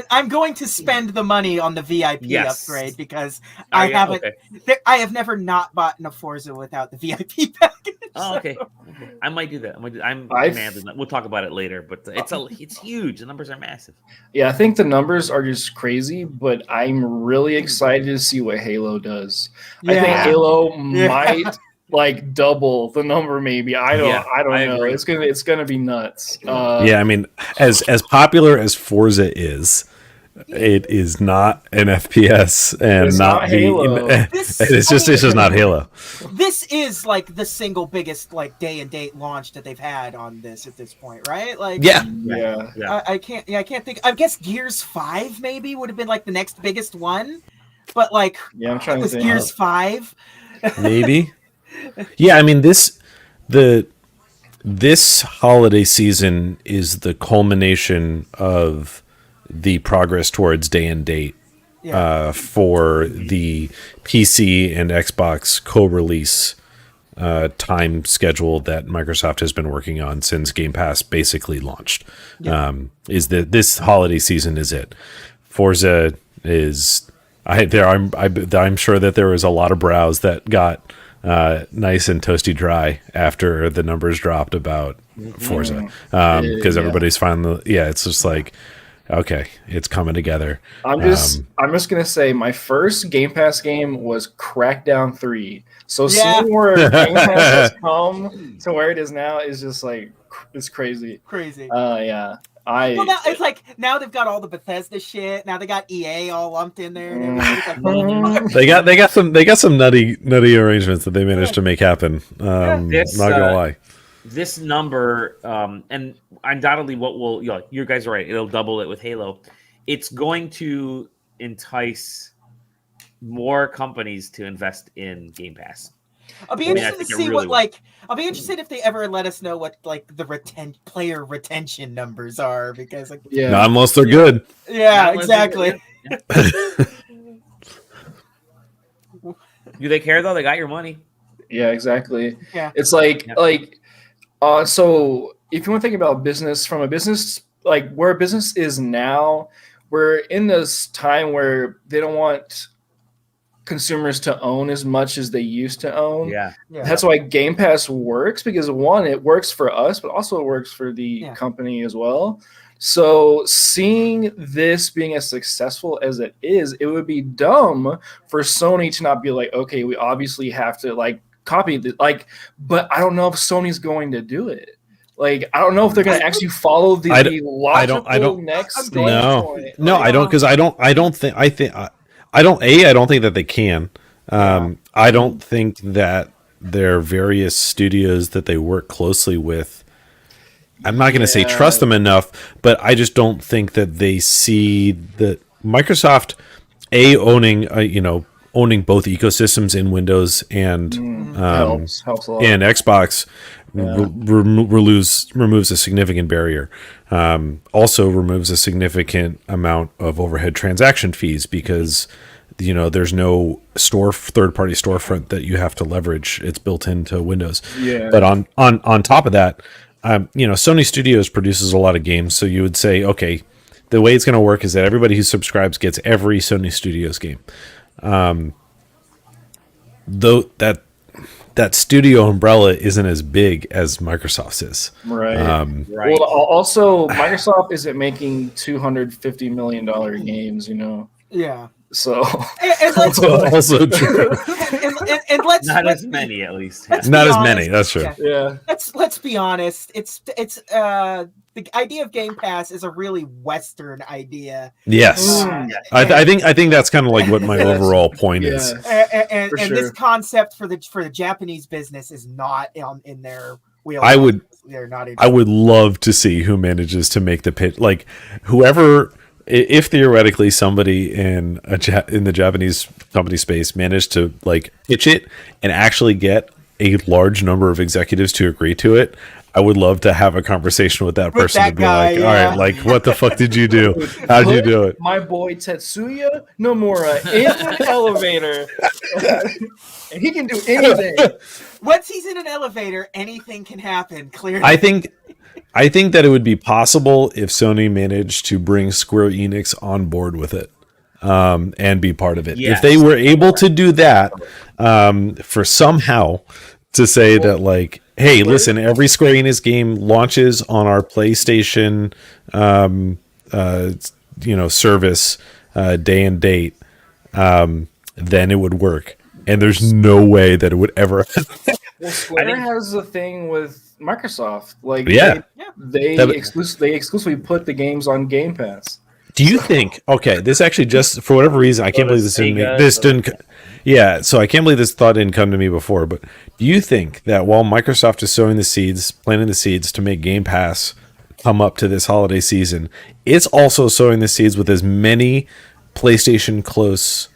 C: I'm going to spend the money on the VIP upgrade because I haven't.
A: Okay.
C: I have never not bought a Forza without the VIP package.
A: Oh, okay.
C: So.
A: Okay. I might do that. I'm demanding that. We'll talk about it later, but it's huge. The numbers are massive.
D: Yeah, I think the numbers are just crazy, but I'm really excited to see what Halo does. Yeah. I think Halo might like double the number. Maybe I don't know. Agree. It's gonna be nuts.
B: Yeah, I mean, as popular as Forza is, it is not an FPS and not Halo. It's just not Halo.
C: This is like the single biggest like day and date launch that they've had on this at this point, right? Like,
B: yeah.
C: I can't think. I guess Gears 5 maybe would have been like the next biggest one, but like,
D: I'm trying to think.
C: Gears 5,
B: maybe. Yeah, I mean this holiday season is the culmination of the progress towards day and date for the PC and Xbox co-release time schedule that Microsoft has been working on since Game Pass basically launched. Is that this holiday season is it? Forza is. I'm sure that there was a lot of brows that got nice and toasty dry after the numbers dropped about Forza because everybody's finally it's just like, okay, it's coming together.
D: I'm just gonna say my first Game Pass game was Crackdown 3. So seeing where Game Pass has come to where it is now is just like it's crazy. Yeah.
C: Well, now it's like now they've got all the Bethesda shit. Now they got EA all lumped in there. And
B: they got some nutty arrangements that they managed to make happen. Not gonna lie.
A: This number, and undoubtedly, you guys are right. It'll double it with Halo. It's going to entice more companies to invest in Game Pass.
C: I'll be interested to see I'll be interested if they ever let us know what like the player retention numbers are because like
B: not unless they're good.
C: Yeah, exactly.
A: Do they care though? They got your money.
D: Yeah, exactly.
C: Yeah,
D: it's like so if you want to think about business from a business like where business is now, we're in this time where they don't want consumers to own as much as they used to own.
A: Yeah.
D: That's why Game Pass works because one, it works for us, but also it works for the company as well. So seeing this being as successful as it is, it would be dumb for Sony to not be like, okay, we obviously have to like copy the but I don't know if Sony's going to do it. Like I don't know if they're going to actually follow the logical next.
B: No, I don't because I don't think I don't think that they can. I don't think that their various studios that they work closely with, I'm not going to say trust them enough, but I just don't think that they see that Microsoft owning both ecosystems in Windows and
D: helps a lot.
B: And Xbox removes a significant barrier. Also removes a significant amount of overhead transaction fees because there's no third-party storefront that you have to leverage. It's built into Windows. But on top of that, Sony Studios produces a lot of games, so you would say, okay, the way it's going to work is that everybody who subscribes gets every Sony Studios game. Though that studio umbrella isn't as big as Microsoft's is.
D: Right. Well, also Microsoft isn't making $250 million games,
C: Yeah.
D: So
C: and let's
B: also true.
C: And let's
A: not as many at least.
B: Not as many. That's true.
D: Yeah.
C: Let's be honest. It's the idea of Game Pass is a really Western idea.
B: Yes, I think that's kind of like what my overall point is.
C: And this concept for the Japanese business is not in their wheelhouse. I would
B: love to see who manages to make the pitch. Like whoever, if theoretically somebody in the Japanese company space managed to like pitch it and actually get a large number of executives to agree to it, I would love to have a conversation with that person to be like, all right, like, what the fuck did you do? How'd you do it?
D: My boy Tetsuya Nomura in an elevator. And he can do anything.
C: Once he's in an elevator, anything can happen, clearly.
B: I think I think that it would be possible if Sony managed to bring Square Enix on board with it. And be part of it.
A: Yes.
B: If they were able to do that, for somehow to say that, like, hey, listen, every Square Enix game launches on our PlayStation, service, day and date, then it would work. And there's no way that it would ever.
D: Well, Square has a thing with Microsoft. Like, they exclusively put the games on Game Pass.
B: Do you think? Okay, this actually just for whatever reason, I can't believe this didn't. Yeah, so I can't believe this thought didn't come to me before. But do you think that while Microsoft is sowing the seeds, planting the seeds to make Game Pass come up to this holiday season, it's also sowing the seeds with as many PlayStation close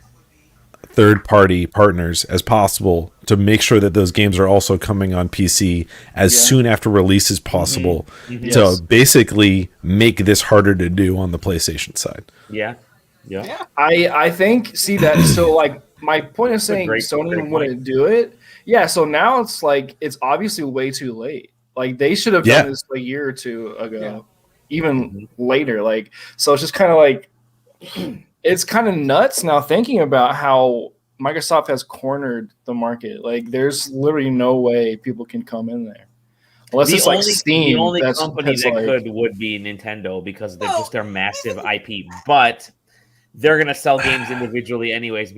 B: third-party partners as possible to make sure that those games are also coming on PC as soon after release as possible to basically make this harder to do on the PlayStation side.
A: Yeah.
D: I think, see that, so like my point of saying Sony wouldn't do it, so now it's like it's obviously way too late. Like they should have done this a year or two ago, even later. Like, so it's just kind of like it's kind of nuts now thinking about how Microsoft has cornered the market. Like, there's literally no way people can come in there. Unless it's like Steam.
A: The only company that could would be Nintendo because they're just their massive IP. But they're going to sell games individually anyways.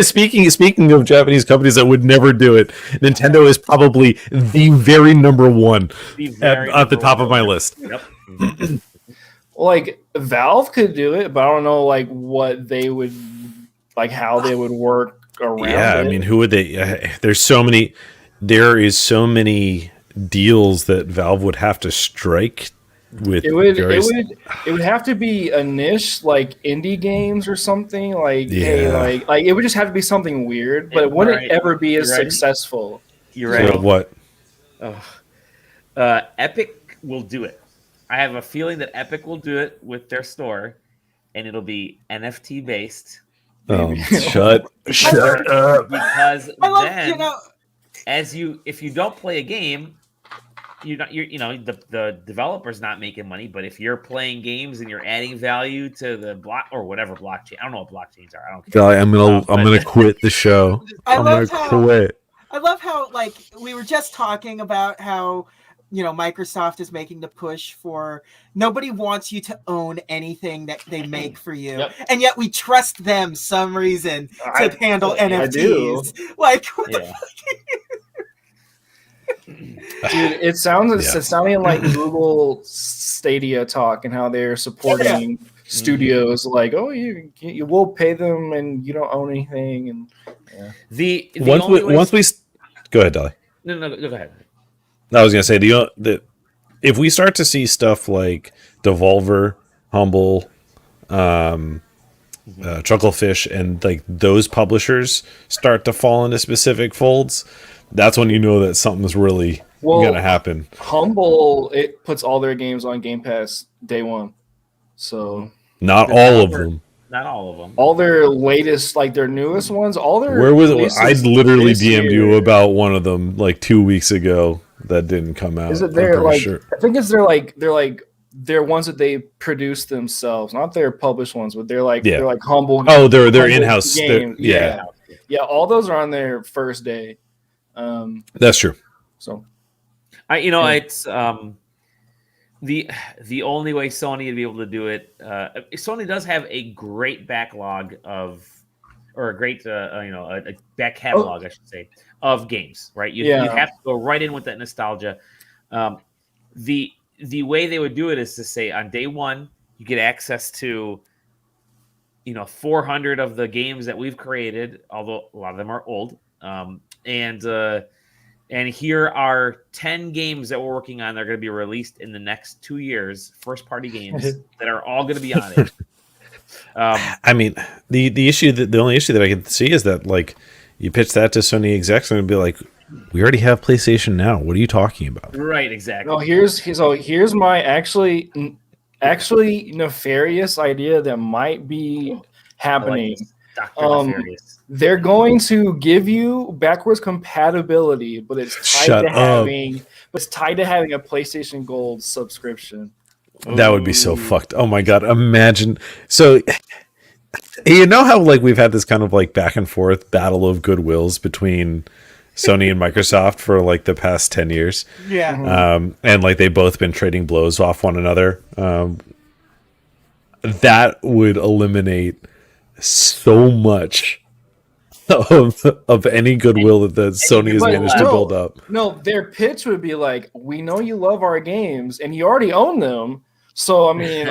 B: Speaking of Japanese companies that would never do it, Nintendo is probably the very number one at the top of my list.
A: Yep.
B: Like,
D: Valve could do it, but I don't know like what they would, like how they would work around it.
B: I mean, who would they? There is so many deals that Valve would have to strike with. It
D: would have to be a niche like indie games or something. Like like it would just have to be something weird, but it wouldn't ever be as successful.
A: You're right.
B: So what?
A: Epic will do it. I have a feeling that Epic will do it with their store, and it'll be NFT based.
B: Shut up!
A: Because if you don't play a game, the developer's not making money. But if you're playing games and you're adding value to the block or whatever blockchain, I don't know what blockchains are. I don't care.
B: I'm gonna quit the show. I'm gonna quit.
C: I love how like we were just talking about how. Microsoft is making the push for nobody wants you to own anything that they make for you, and yet we trust them some reason to handle NFTs.
D: I do.
C: Like, what the fuck?
D: Dude, it's sounding like Google Stadia talk and how they're supporting studios. Like, oh, you will pay them and you don't own anything. And
B: once we go ahead, Dolly.
A: No, go ahead.
B: I was gonna say if we start to see stuff like Devolver, Humble, Chucklefish, and like those publishers start to fall into specific folds, that's when you know that something's really gonna happen.
D: Humble, it puts all their games on Game Pass day one, so
B: not all of them.
A: Not all of them.
D: All their latest, like their newest ones, all their.
B: Where was it? I literally DM'd you about one of them like 2 weeks ago that didn't come out.
D: Is it their like? Sure. I think it's they're ones that they produce themselves, not their published ones, but they're like Humble.
B: Oh, they're in-house games.
D: Yeah. All those are on their first day.
B: That's true.
D: So,
A: it's the only way Sony would be able to do it. Sony does have a great backlog a back catalog, I should say, of games. Right, you have to go right in with that nostalgia. The way they would do it is to say on day one you get access to 400 of the games that we've created, although a lot of them are old, and here are 10 games that we're working on. They're going to be released in the next 2 years, first-party games that are all going to be on it.
B: I mean, the only issue that I can see is that like you pitch that to Sony execs and it'd be like, we already have PlayStation Now. What are you talking about?
A: Right, exactly.
D: No, here's my actually nefarious idea that might be happening. They're going to give you backwards compatibility, but it's tied to having a PlayStation Gold subscription.
B: That would be so fucked. Oh my god, imagine. So you know how like we've had this kind of like back and forth battle of goodwills between Sony and Microsoft for like the past 10 years.
C: Yeah.
B: And like they've both been trading blows off one another. That would eliminate so much of any goodwill that Sony has managed to build up.
D: No, their pitch would be like, we know you love our games and you already own them. So, I mean,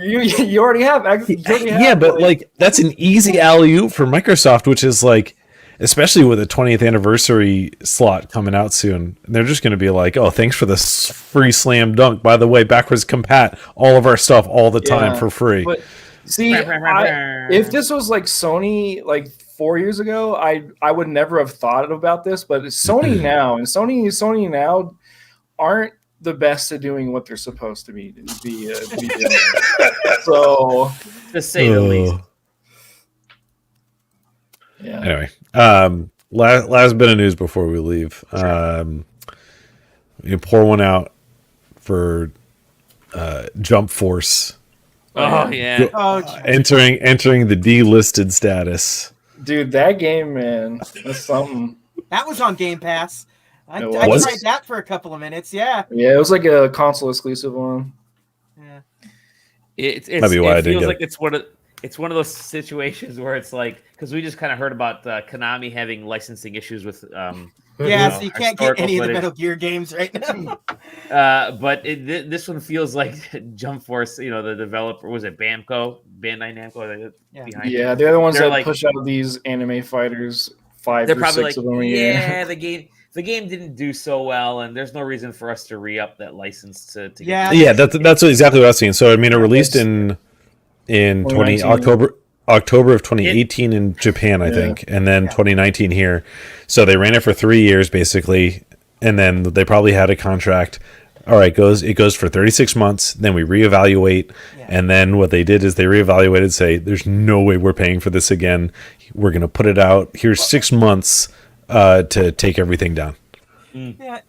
D: you already have.
B: Yeah, but like that's an easy alley-oop for Microsoft, which is like, especially with a 20th anniversary slot coming out soon, they're just going to be like, oh, thanks for this free slam dunk. By the way, backwards compat all of our stuff all the time for free.
D: But see, if this was like Sony like 4 years ago, I would never have thought about this. But it's Sony now, and Sony now aren't the best at doing what they're supposed to be doing. So,
A: to say the least.
B: Yeah. Anyway, last bit of news before we leave. You pour one out for Jump Force.
A: Oh yeah.
B: Entering the delisted status.
D: Dude, that game, man, that's something.
C: That was on Game Pass. I tried that for a couple of minutes. Yeah.
D: Yeah, it was like a console exclusive one.
C: Yeah.
A: It feels like it's one of those situations where it's like, because we just kind of heard about Konami having licensing issues with.
C: So you can't get any of the Metal Gear games right now.
A: But this one feels like Jump Force. You know, the developer was it Bandai Namco.
D: Yeah, they're the ones that push out these anime fighters. 5 or 6 of them a year.
A: Yeah, the game didn't do so well, and there's no reason for us to re-up that license to get.
B: Yeah, that's exactly what I was saying. So I mean, it released in October of 2018 in Japan, I think, and then 2019 here. So they ran it for 3 years basically, and then they probably had a contract. All right, it goes for 36 months. Then we reevaluate, and then what they did is they reevaluated, say, "There's no way we're paying for this again. We're going to put it out. Here's 6 months to take everything down."
C: Yeah,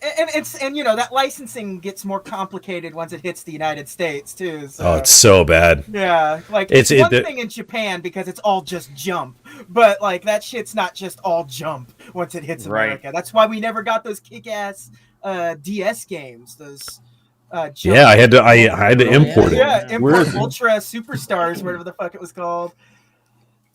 C: and you know that licensing gets more complicated once it hits the United States too. So.
B: Oh, it's so bad.
C: Yeah, like it's one thing in Japan because it's all just jump, but like that shit's not just all jump once it hits America. Right. That's why we never got those kick-ass DS games. Those.
B: I had to import it.
C: Yeah, import Ultra Superstars, whatever the fuck it was called.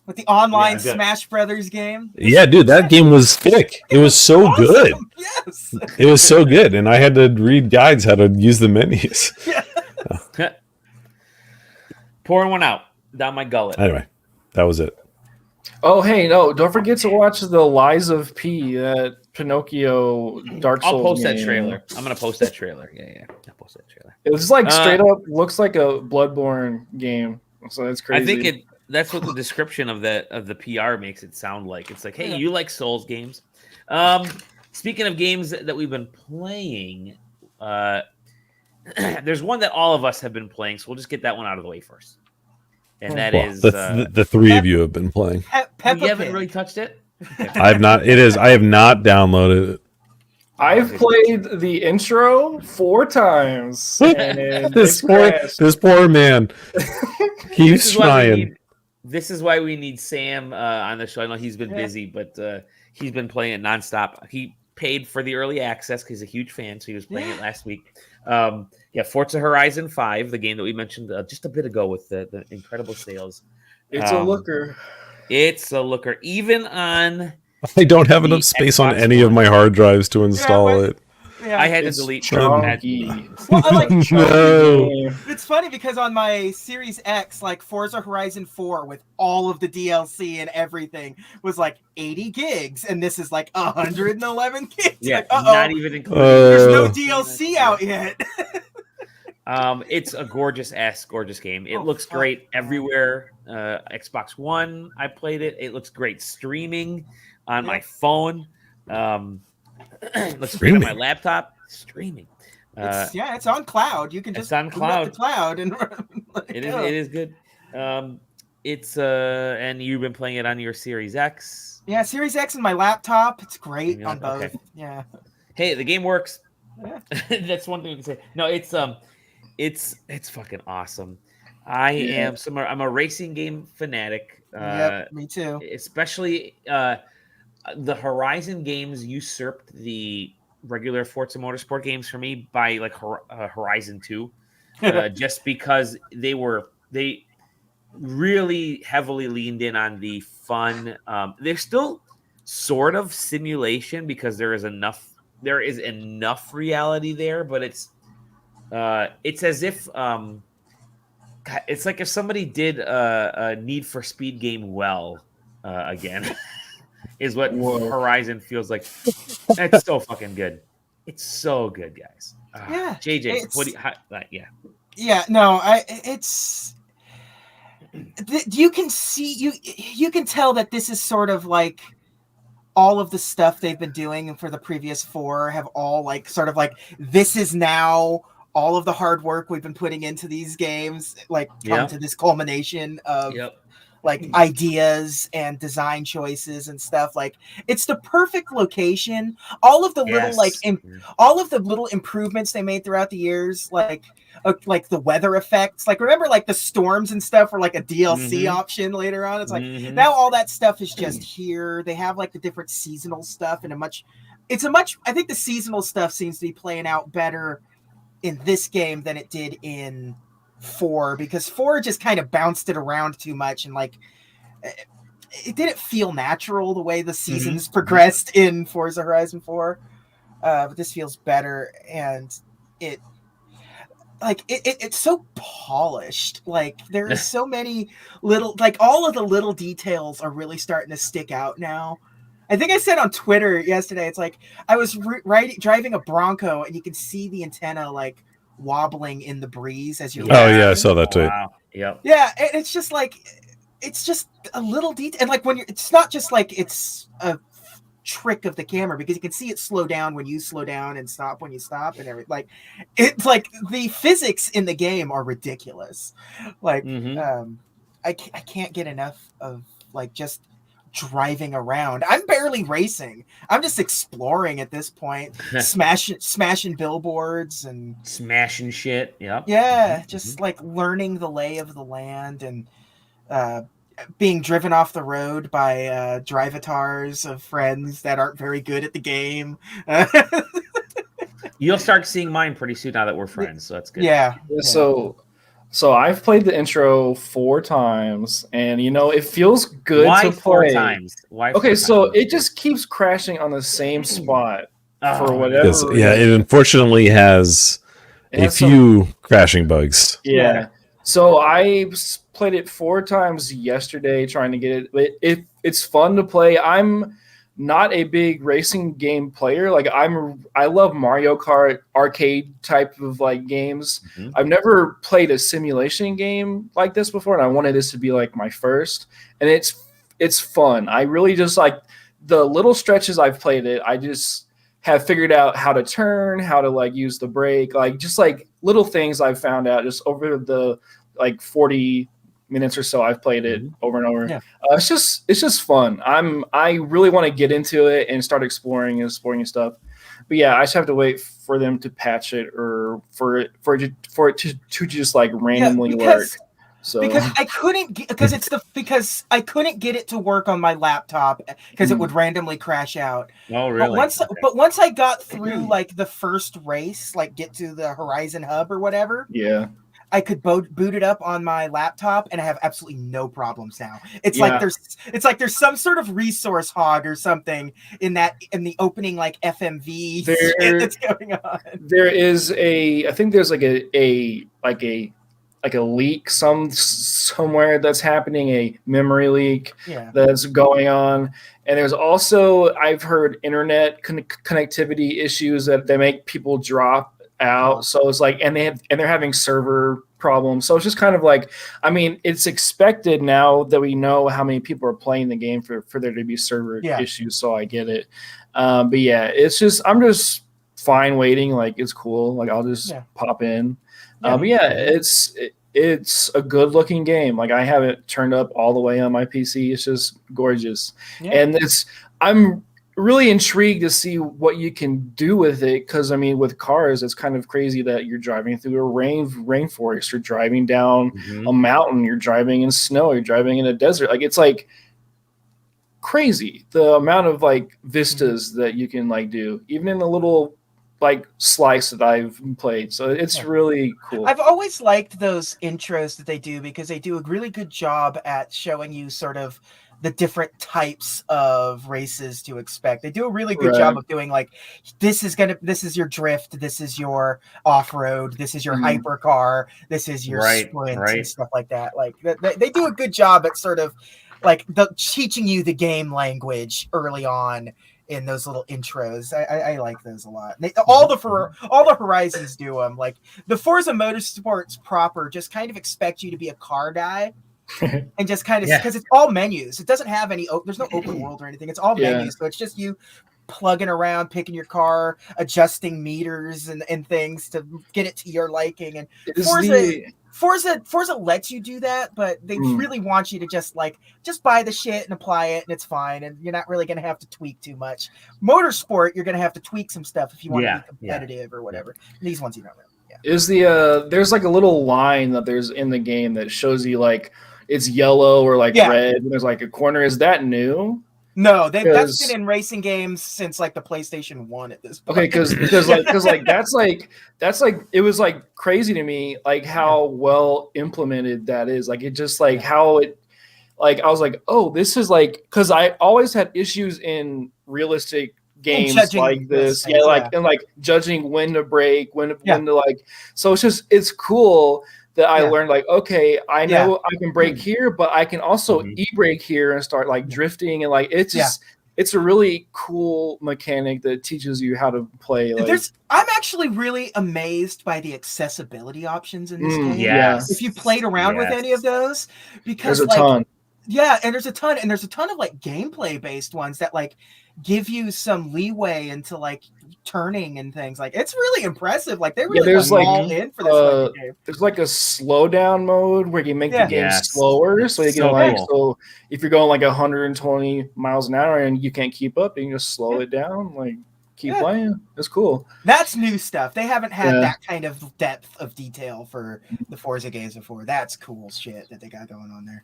C: With the online Smash Brothers game.
B: Yeah, dude, that game was thick. It was so awesome. Good.
C: Yes.
B: It was so good. And I had to read guides how to use the menus.
C: Yeah.
A: Pouring one out down my gullet.
B: Anyway, that was it.
D: Oh, hey, no, don't forget to watch The Lies of P, that Pinocchio Dark Souls
A: I'll post
D: game.
A: That trailer. I'm going to post that trailer. Yeah. I'll post that trailer.
D: It was like straight up looks like a Bloodborne game. So that's crazy.
A: I think that's what the description of the PR makes it sound like. It's like, hey, you like Souls games. Speaking of games that we've been playing, there's one that all of us have been playing, so we'll just get that one out of the way first. And that is
B: the three of you have been playing.
A: You haven't really touched it?
B: I have not. I have not downloaded it.
D: I've played the intro 4 times. And
B: this poor man. He's trying.
A: This is why we need Sam on the show. I know he's been busy, but he's been playing it nonstop. He paid for the early access because he's a huge fan, so he was playing it last week. Forza Horizon 5, the game that we mentioned just a bit ago with the incredible sales.
D: It's a looker.
A: It's a looker. Even on...
B: I don't have enough space on any of my hard drives to install it.
A: Yeah, I had to delete.
C: Well, I like It's funny because on my Series X, like Forza Horizon 4 with all of the DLC and everything was like 80 gigs, and this is like 111 gigs.
A: Yeah,
C: like,
A: not even including.
C: There's no DLC out yet.
A: It's a gorgeous game. It looks great everywhere. Xbox One, I played it. It looks great streaming on my phone. Looks great on my laptop. Streaming.
C: It's on cloud. You can just
A: on cloud.
C: the cloud and
A: it is good. It's and you've been playing it on your Series X.
C: Yeah, Series X and my laptop. It's great on both.
A: Okay.
C: Yeah.
A: Hey, the game works.
C: Yeah.
A: That's one thing we can say. No, it's fucking awesome. I'm a racing game fanatic.
C: Yep, me too.
A: Especially the Horizon games usurped the regular Forza Motorsport games for me by like Horizon 2. Just because they really heavily leaned in on the fun. They're still sort of simulation because there is enough reality there, but it's as if it's like if somebody did a Need for Speed game well again, is what Horizon feels like. It's so fucking good. It's so good, guys.
C: Yeah,
A: JJ, what do you? Yeah.
C: Yeah, no, it's you can see you can tell that this is sort of like all of the stuff they've been doing for the previous 4 have all like sort of like this is now all of the hard work we've been putting into these games like come to this culmination of like ideas and design choices and stuff. Like it's the perfect location. All of the little all of the little improvements they made throughout the years, like the weather effects. Like remember like the storms and stuff were like a DLC option later on. It's like now all that stuff is just here. They have like the different seasonal stuff and I think the seasonal stuff seems to be playing out better in this game than it did in 4, because 4 just kind of bounced it around too much and like it didn't feel natural the way the seasons progressed in Forza Horizon 4. But this feels better, and it's so polished. Like there is so many little, like all of the little details are really starting to stick out now. I think I said on Twitter yesterday, it's like I was driving a Bronco and you can see the antenna like wobbling in the breeze as you're
B: I saw that too.
A: Wow. Yep.
C: Yeah, and it's just a little detail, and like when it's not just like it's a trick of the camera, because you can see it slow down when you slow down and stop when you stop and everything. Like it's like the physics in the game are ridiculous. Like I can't get enough of like just driving around. I'm barely racing. I'm just exploring at this point, smashing billboards and
A: smashing shit. Yep.
C: Yeah, just like learning the lay of the land and being driven off the road by drivatars of friends that aren't very good at the game.
A: You'll start seeing mine pretty soon now that we're friends, so that's good.
C: Yeah.
D: So I've played the intro 4 times, and it feels good to play.
A: 4 times? Why?
D: Okay, so it just keeps crashing on the same spot for whatever reason.
B: Yeah, it unfortunately has a few crashing bugs.
D: Yeah. So I played it 4 times yesterday trying to get it. It's fun to play. I'm not a big racing game player. Like I love Mario Kart arcade type of like games. I've never played a simulation game like this before, and I wanted this to be like my first. And it's fun. I really just like the little stretches I've played it. I just have figured out how to turn, how to like use the brake, like just like little things I've found out just over the like 40 minutes or so I've played it over and over.
C: Yeah.
D: It's just fun. I really want to get into it and start exploring and stuff. But yeah, I just have to wait for them to patch it or for it to just like randomly work. So
C: because I couldn't because I couldn't get it to work on my laptop because it would randomly crash out.
A: Oh, really?
C: But once I got through like the first race, like get to the Horizon hub or whatever, I could boot it up on my laptop, and I have absolutely no problems now. It's like there's some sort of resource hog or something in the opening like FMV shit that's going on.
D: There is I think there's like a leak somewhere that's happening, a memory leak that's going on, and there's also I've heard internet connectivity issues that they make people drop out. So it's like, and they're having server problems. So it's just kind of like, I mean, it's expected now that we know how many people are playing the game for there to be server issues. So I get it. But yeah, it's just, I'm just fine waiting. Like it's cool. Like I'll just pop in. But yeah, it's a good looking game. Like I have it turned up all the way on my PC. It's just gorgeous. Yeah. And I'm really intrigued to see what you can do with it. Cause I mean, with cars, it's kind of crazy that you're driving through a rainforest, you're driving down a mountain, you're driving in snow, you're driving in a desert. Like it's like crazy the amount of like vistas that you can like do, even in the little like slice that I've played. So it's really cool.
C: I've always liked those intros that they do because they do a really good job at showing you sort of the different types of races to expect. They do a really good job of doing like, this is your drift, this is your off-road, this is your hypercar, this is your sprint and stuff like that. Like they do a good job at sort of like teaching you the game language early on in those little intros. I like those a lot. All the Horizons do them. Like the Forza Motorsports proper just kind of expect you to be a car guy and just kind of, because it's all menus. It doesn't have any, there's no open world or anything. It's all menus. So it's just you plugging around, picking your car, adjusting meters and things to get it to your liking. And Forza lets you do that, but they really want you to just buy the shit and apply it, and it's fine, and you're not really going to have to tweak too much. Motorsport, you're going to have to tweak some stuff if you want to be competitive or whatever. These ones you don't really. Yeah.
D: Is there's like a little line that there's in the game that shows you like it's yellow or like red, and there's like a corner. Is that new?
C: No, that's been in racing games since like the PlayStation 1 at this point.
D: Okay, because that's like it was like crazy to me like how well implemented that is. Like it just like how it like I was like, oh, this is like, because I always had issues in realistic games like this. And like judging when to brake, when to like, so it's cool that I learned like, okay, I know I can brake here, but I can also e-brake here and start like drifting, and like it's just it's a really cool mechanic that teaches you how to play. Like,
C: I'm actually really amazed by the accessibility options in this game.
A: Yes.
C: If you played around with any of those, because
D: there's a ton.
C: Yeah, and there's a ton of like gameplay based ones that like give you some leeway into like turning and things. Like it's really impressive. Like they really all in for this game.
D: There's like a slowdown mode where you make the game slower, so you can so if you're going like 120 miles an hour and you can't keep up, you can just slow it down, like keep playing. It's cool.
C: That's new stuff. They haven't had that kind of depth of detail for the Forza games before. That's cool shit that they got going on there.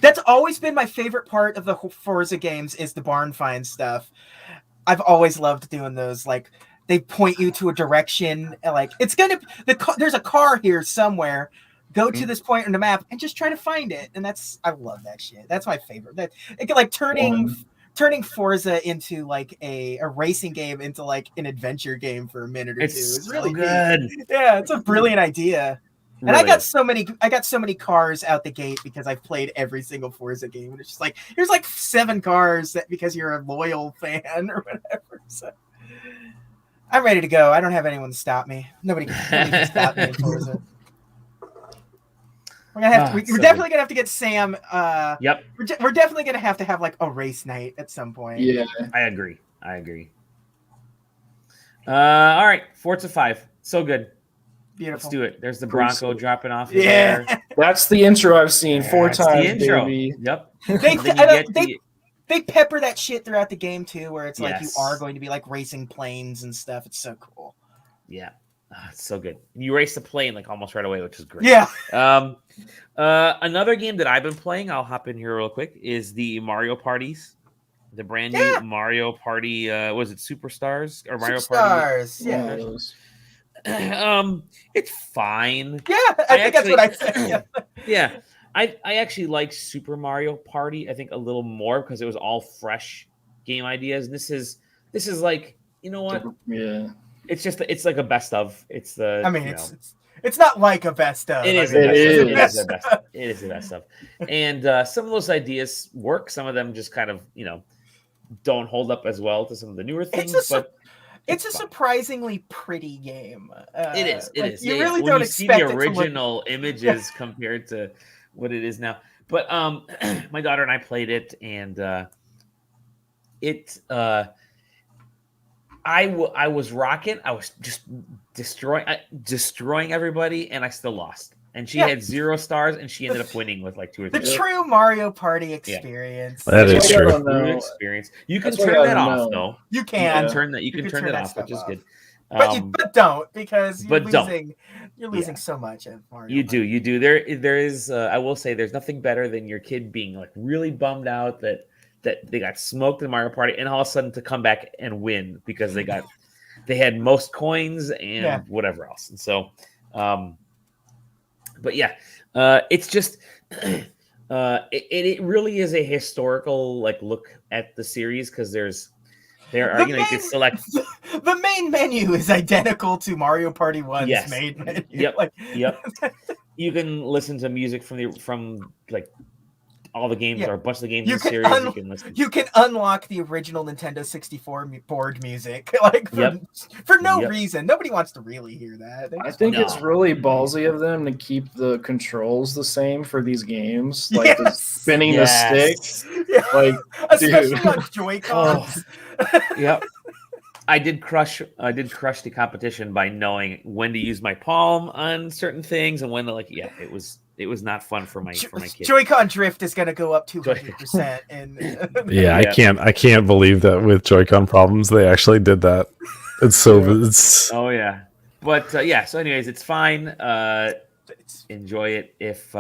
C: That's always been my favorite part of the Forza games is the barn find stuff. I've always loved doing those. Like they point you to a direction, like it's there's a car here somewhere. Go to this point on the map and just try to find it. And I love that shit. That's my favorite. That it like turning Forza into like a racing game into like an adventure game for a minute or two. It's really good. Neat. Yeah, it's a brilliant idea. And really? I got so many cars out the gate because I've played every single Forza game. And it's just like, here's like 7 cars because you're a loyal fan or whatever. So I'm ready to go. I don't have anyone to stop me. Nobody can stop me in Forza. We're definitely gonna have to get Sam.
A: Yep.
C: We're definitely gonna have to have like a race night at some point.
D: Yeah,
A: I agree. All right, Forza 5. So good.
C: Beautiful.
A: Let's do it. There's the Bronco dropping off. There.
D: That's the intro I've seen 4 times. The intro. Baby.
A: Yep.
C: They pepper that shit throughout the game too, where it's like you are going to be like racing planes and stuff. It's so cool.
A: Yeah, it's so good. You race the plane like almost right away, which is great.
C: Yeah.
A: Another game that I've been playing, I'll hop in here real quick, is the Mario Parties. The brand new Mario Party. Was it Superstars or Mario
C: Superstars?
A: Party?
C: Yeah.
A: It's fine.
C: Yeah, I think that's what I said.
A: Yeah, I actually like Super Mario Party. I think a little more because it was all fresh game ideas. And this is like, you know what?
D: Yeah,
A: it's like a best of. It's the.
C: I mean, it's not like a best of.
A: It is the best of. And some of those ideas work. Some of them just kind of don't hold up as well to some of the newer things, but.
C: It's a surprisingly pretty game.
A: It is.
C: You really
A: when
C: don't
A: you
C: expect
A: see the original images compared to what it is now. But my daughter and I played it, and I was rocking. I was just destroying everybody, and I still lost. and she had 0 stars, and she ended up winning with like 2 or 3.
C: The true Mario Party experience.
B: That is true.
A: Experience. You can turn that off, though.
C: You can
A: turn that. You can turn that off, which is good.
C: But don't, because you're losing so much at Mario.
A: You do. There is. I will say, there's nothing better than your kid being like really bummed out that they got smoked in Mario Party, and all of a sudden to come back and win because they had most coins and whatever else. And so, but yeah, it's just it really is a historical like look at the series, because you can select.
C: The main menu is identical to Mario Party 1's main menu.
A: Yep. You can listen to music from like all the games or a bunch of the games in the series. You can listen.
C: You can unlock the original Nintendo 64 board music, like for no reason. Nobody wants to really hear that.
D: I think it's really ballsy of them to keep the controls the same for these games, like the spinning the sticks, like
C: especially on Joy-Cons.
A: Yep. I did crush the competition by knowing when to use my palm on certain things and when to it was not fun for my kids.
C: Joy-Con drift is going to go up 200%.
B: I can't believe that with Joy-Con problems they actually did that.
A: Oh yeah, but so anyways, it's fine. Enjoy it if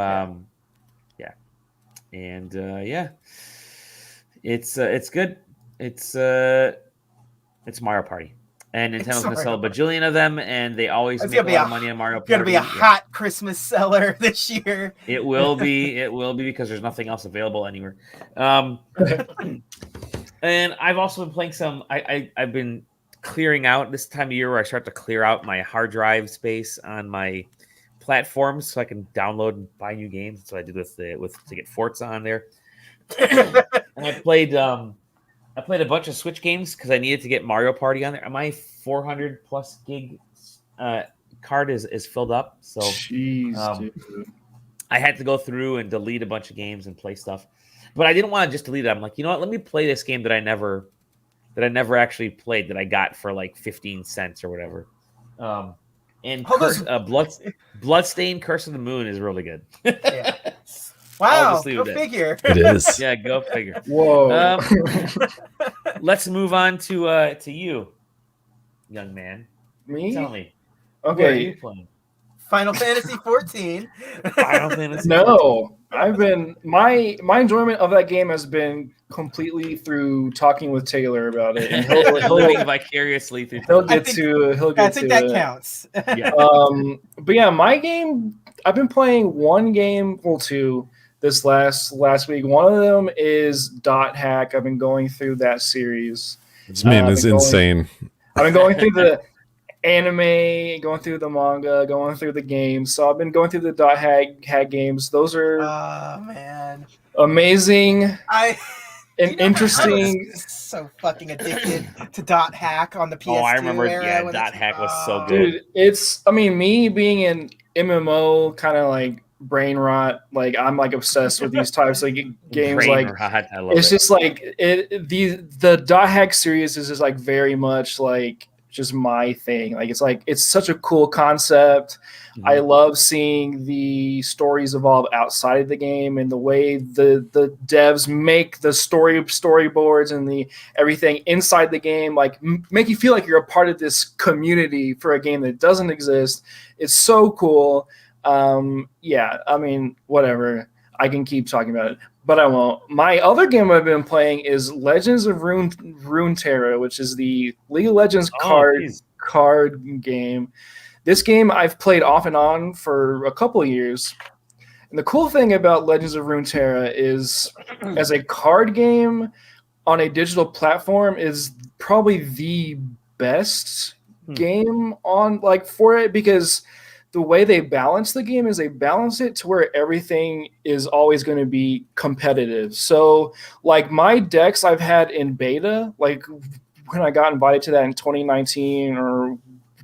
A: it's good. It's Mario Party, and Nintendo's going to sell a bajillion of them, and they always make a lot of money on Mario Party.
C: It's going to be a hot Christmas seller this year.
A: It will be. It will be, because there's nothing else available anywhere. And I've also been playing some. I've been clearing out this time of year where I start to clear out my hard drive space on my platforms so I can download and buy new games. That's what I did to get Forza on there. And I played a bunch of Switch games because I needed to get Mario Party on there. My 400 plus gig card is filled up, so
D: dude.
A: I had to go through and delete a bunch of games and play stuff. But I didn't want to just delete it. I'm like, you know what? Let me play this game that I never actually played, that I got for like 15 cents or whatever. And Bloodstained Curse of the Moon is really good.
C: Wow, go figure.
B: It is.
A: Yeah, go figure.
D: Whoa.
A: Let's move on to you, young man.
D: Me?
A: Tell me.
D: Okay.
A: What are you playing?
C: Final Fantasy 14.
A: Final Fantasy.
D: No, I've been my enjoyment of that game has been completely through talking with Taylor about it. And
A: he'll living vicariously through.
C: I think that counts.
A: Yeah.
D: But yeah, my game. I've been playing one game, two. This last week. One of them is Dot Hack. I've been going through that series.
B: This man is insane.
D: I've been going through the anime, going through the manga, going through the games. So I've been going through the Dot Hack games. Those are amazing. Interesting.
C: I was so fucking addicted to Dot Hack on the PS2
A: I remember.
C: era
A: Dot Hack was so good.
D: Dude, me being an MMO kind of like brain rot, like I'm like obsessed with these types of games.
A: Brain rot. I love
D: it's just like the Dot Hack series is just like very much like just my thing. Like it's such a cool concept. Mm-hmm. I love seeing the stories evolve outside of the game and the way the devs make the storyboards and the everything inside the game, like make you feel like you're a part of this community for a game that doesn't exist. It's so cool. I mean, whatever. I can keep talking about it, but I won't. My other game I've been playing is Legends of Runeterra, which is the League of Legends card game. This game I've played off and on for a couple of years. And the cool thing about Legends of Runeterra is, as a card game on a digital platform, is probably the best game on for it, because the way they balance the game is they balance it to where everything is always going to be competitive. So like my decks I've had in beta, like when I got invited to that in 2019 or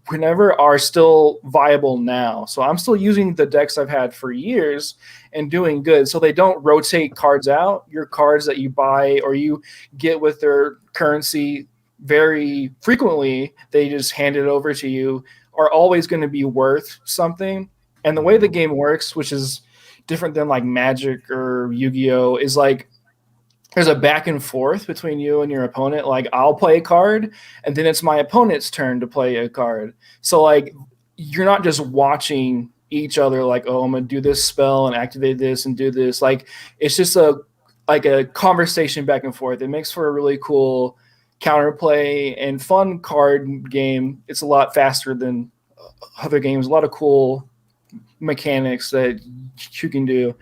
D: whenever, are still viable now. So I'm still using the decks I've had for years and doing good. So they don't rotate cards out. Your cards that you buy or you get with their currency very frequently, they just hand it over to you, are always going to be worth something. And the way the game works, which is different than like Magic or Yu-Gi-Oh, is like there's a back and forth between you and your opponent. Like I'll play a card, and then it's my opponent's turn to play a card. So like you're not just watching each other like, oh, I'm gonna do this spell and activate this and do this. Like it's just a conversation back and forth. It makes for a really cool counterplay and fun card game. It's a lot faster than other games. A lot of cool mechanics that you can do.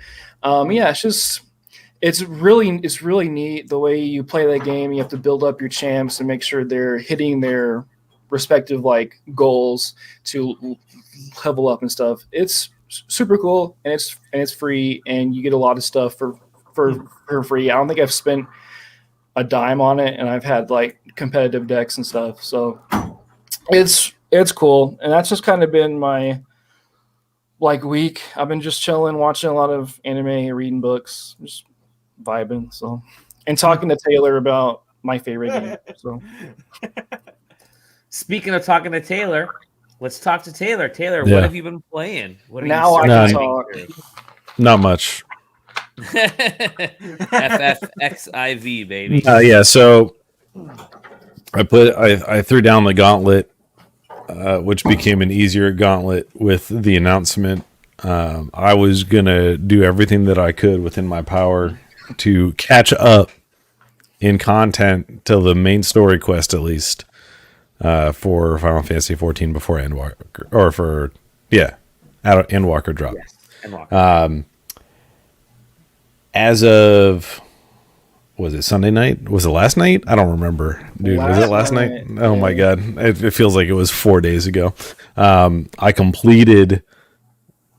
D: It's really neat the way you play that game. You have to build up your champs and make sure they're hitting their respective like goals to level up and stuff. It's super cool, and it's free, and you get a lot of stuff for free. I don't think I've spent a dime on it, and I've had like competitive decks and stuff. So it's cool, and that's just kind of been my like week. I've been just chilling, watching a lot of anime, reading books, just vibing. So, and talking to Taylor about my favorite game. So,
A: speaking of talking to Taylor, let's talk to Taylor. Taylor, what have you been playing? What are
D: now
A: you
D: I can talk.
B: Not much.
A: FFXIV, baby.
B: So I threw down the gauntlet, which became an easier gauntlet with the announcement. I was gonna do everything that I could within my power to catch up in content to the main story quest, at least for Final Fantasy 14 before Endwalker, or for Endwalker drop.
A: Yes, Endwalker.
B: As of, was it Sunday night? Was it last night? I don't remember. Dude, was it last night? Oh my God. It feels like it was 4 days ago. I completed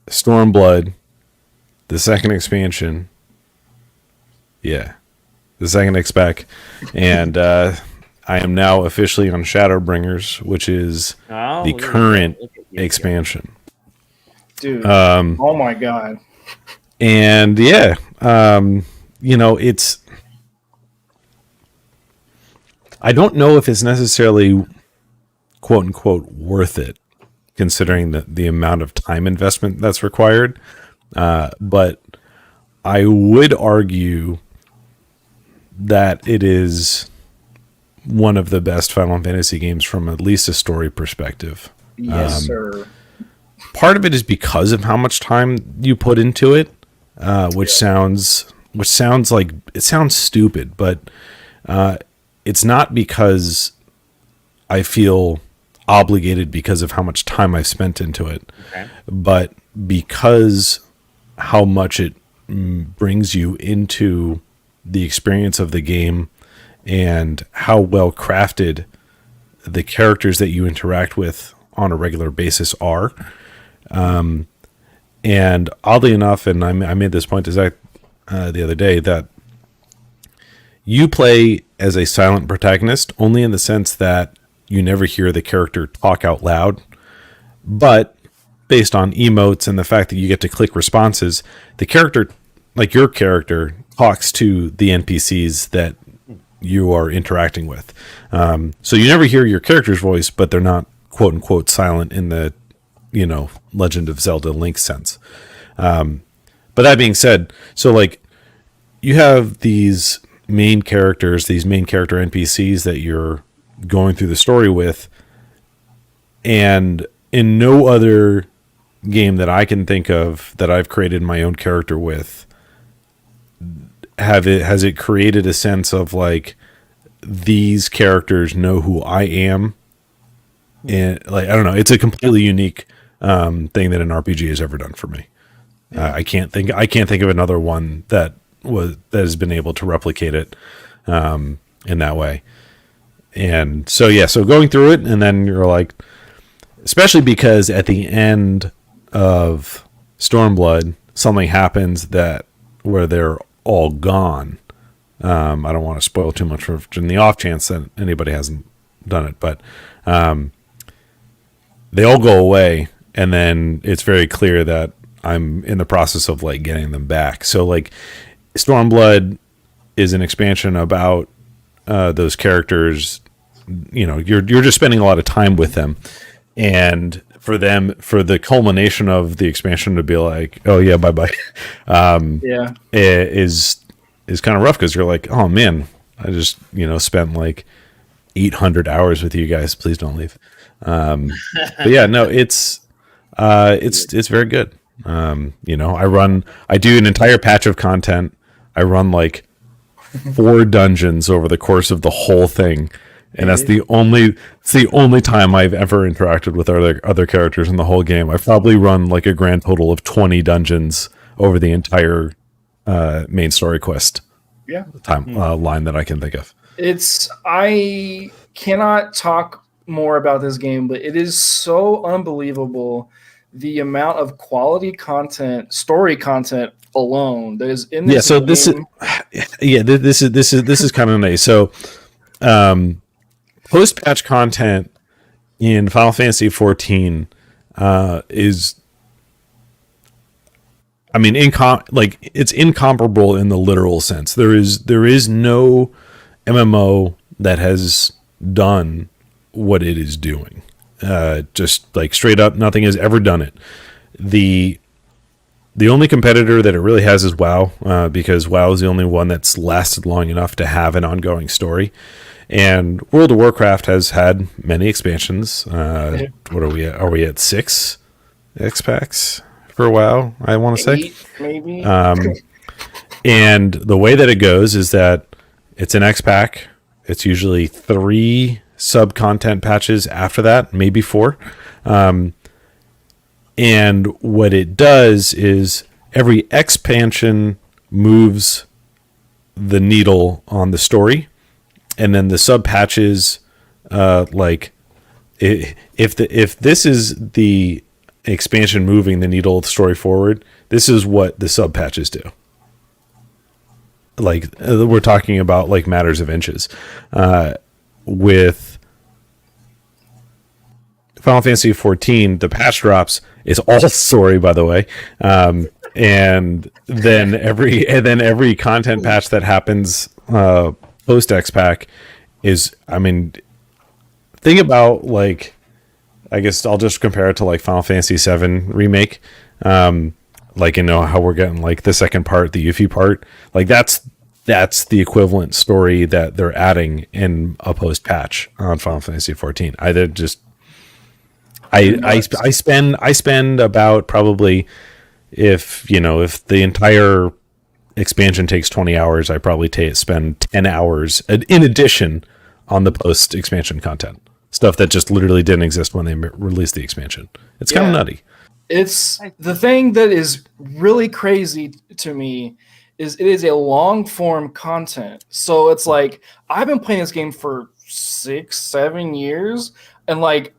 B: Stormblood, the second expansion. Yeah. The second expec. And I am now officially on Shadowbringers, which is the current expansion.
D: Dude. Oh my God.
B: And it's, I don't know if it's necessarily quote unquote worth it, considering the amount of time investment that's required. But I would argue that it is one of the best Final Fantasy games from at least a story perspective.
D: Yes, sir.
B: Part of it is because of how much time you put into it, which sounds like it sounds stupid, but it's not because I feel obligated because of how much time I've spent into it, but because how much it brings you into the experience of the game and how well crafted the characters that you interact with on a regular basis are. And oddly enough, and I made this point to Zach the other day, that you play as a silent protagonist only in the sense that you never hear the character talk out loud, but based on emotes and the fact that you get to click responses, the character, like your character, talks to the NPCs that you are interacting with. So you never hear your character's voice, but they're not quote unquote silent in the, Legend of Zelda Link sense. But that being said, so like you have these main character NPCs that you're going through the story with, and in no other game that I can think of that I've created my own character with has it created a sense of like these characters know who I am, and like I don't know, it's a completely unique thing that an RPG has ever done for me. I can't think of another one that has been able to replicate it in that way. And so going through it, and then you're like, especially because at the end of Stormblood, something happens where they're all gone. I don't want to spoil too much in the off chance that anybody hasn't done it, but they all go away, and then it's very clear that I'm in the process of like getting them back. So like Stormblood is an expansion about those characters. You're just spending a lot of time with them, and for the culmination of the expansion to be like, oh yeah, bye. Is kind of rough because you're like, oh man, I just spent like 800 hours with you guys. Please don't leave. But yeah, no, it's very good. I do an entire patch of content. I run like 4 dungeons over the course of the whole thing. And it's the only time I've ever interacted with other characters in the whole game. I've probably run like a grand total of 20 dungeons over the entire main story quest line that I can think of.
D: I cannot talk more about this game, but it is so unbelievable the amount of quality content, story content alone that is in this game. This is kind of nice. So post-patch content in Final Fantasy 14 is, I mean, it's incomparable in the literal sense. There is no MMO that has done what it is doing. Just like straight up, nothing has ever done it. The only competitor that it really has is WoW, because WoW is the only one that's lasted long enough to have an ongoing story. And World of Warcraft has had many expansions. What are we at? Are we at 6 X-Packs for WoW, I want to say?
C: 8, maybe.
D: And the way that it goes is that it's an X-Pack. It's usually 3 sub-content patches after that, maybe 4. And what it does is every expansion moves the needle on the story. And then the sub patches, if this is the expansion moving the needle of the story forward, this is what the sub patches do. Like we're talking about like matters of inches. With Final Fantasy 14, the patch drops is all story, by the way. And then every content patch that happens post X-Pack is, I mean, think about like, I guess I'll just compare it to like Final Fantasy 7 remake. Like, how we're getting like the second part, the Yuffie part, like that's the equivalent story that they're adding in a post patch on Final Fantasy 14. I spend about probably, if the entire expansion takes 20 hours, I probably spend 10 hours in addition on the post expansion content stuff that just literally didn't exist when they released the expansion. It's kind of nutty. It's the thing that is really crazy to me is it is a long form content. So it's like I've been playing this game for 6-7 years, and like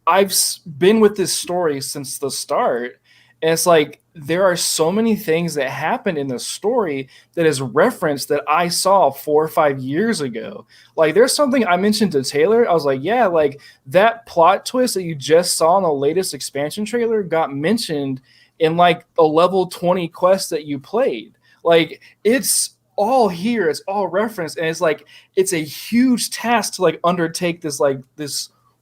D: I've been with this story since the start. And it's like there are so many things that happened in the story that is referenced that I saw 4 or 5 years ago. Like there's something I mentioned to Taylor. I was like, yeah, like that plot twist that you just saw in the latest expansion trailer got mentioned in like a level 20 quest that you played. Like it's all here. It's all referenced. And it's like, it's a huge task to like undertake this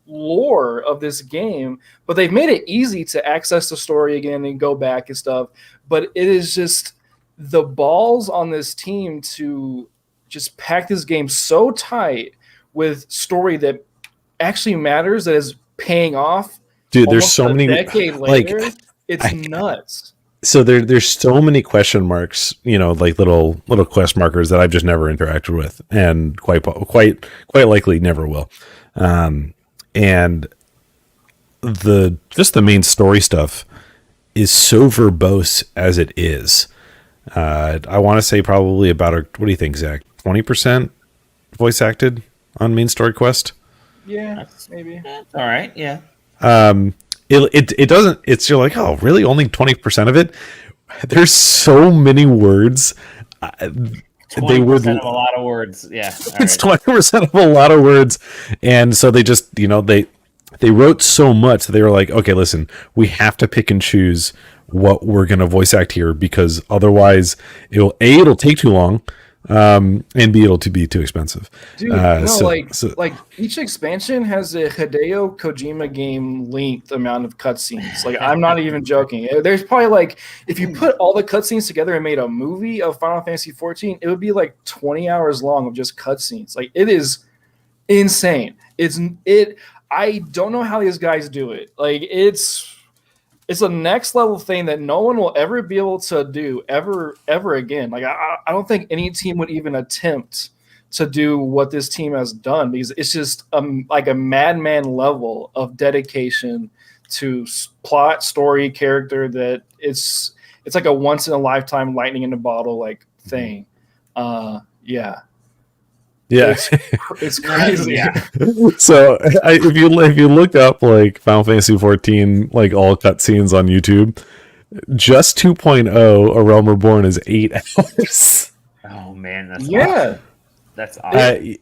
D: lore of this game, but they've made it easy to access the story again and go back and stuff. But it is just the balls on this team to just pack this game so tight with story that actually matters, that is paying off. Dude, there's so many decade later. Like, it's nuts. So there's so many question marks, like little quest markers that I've just never interacted with, and quite likely never will. And the main story stuff is so verbose as it is. I want to say probably about what do you think, Zach? 20% voice acted on main story quest? Yeah, maybe.
A: All right, yeah.
B: It doesn't. It's you're like, oh, really? Only 20% of it? There's so many words.
A: 20% of a lot of words. Yeah,
B: it's 20% of a lot of words, and so they just they wrote so much that they were like, okay, listen, we have to pick and choose what we're gonna voice act here, because otherwise it'll take too long. and B, it'll be too expensive.
D: Dude, like each expansion has a Hideo Kojima game length amount of cutscenes. Like, I'm not even joking. There's probably like, if you put all the cutscenes together and made a movie of Final Fantasy 14, it would be like 20 hours long of just cutscenes. Like, it is insane. I don't know how these guys do it. Like, it's a next level thing that no one will ever be able to do ever again. Like, I don't think any team would even attempt to do what this team has done, because it's just like a madman level of dedication to plot, story, character, that it's like a once in a lifetime lightning in a bottle like thing. Yeah. It's crazy.
B: Yeah. So if you look up like Final Fantasy 14, like all cutscenes on YouTube, just 2.0 A Realm Reborn is 8 hours.
A: Oh man, that's
B: awesome.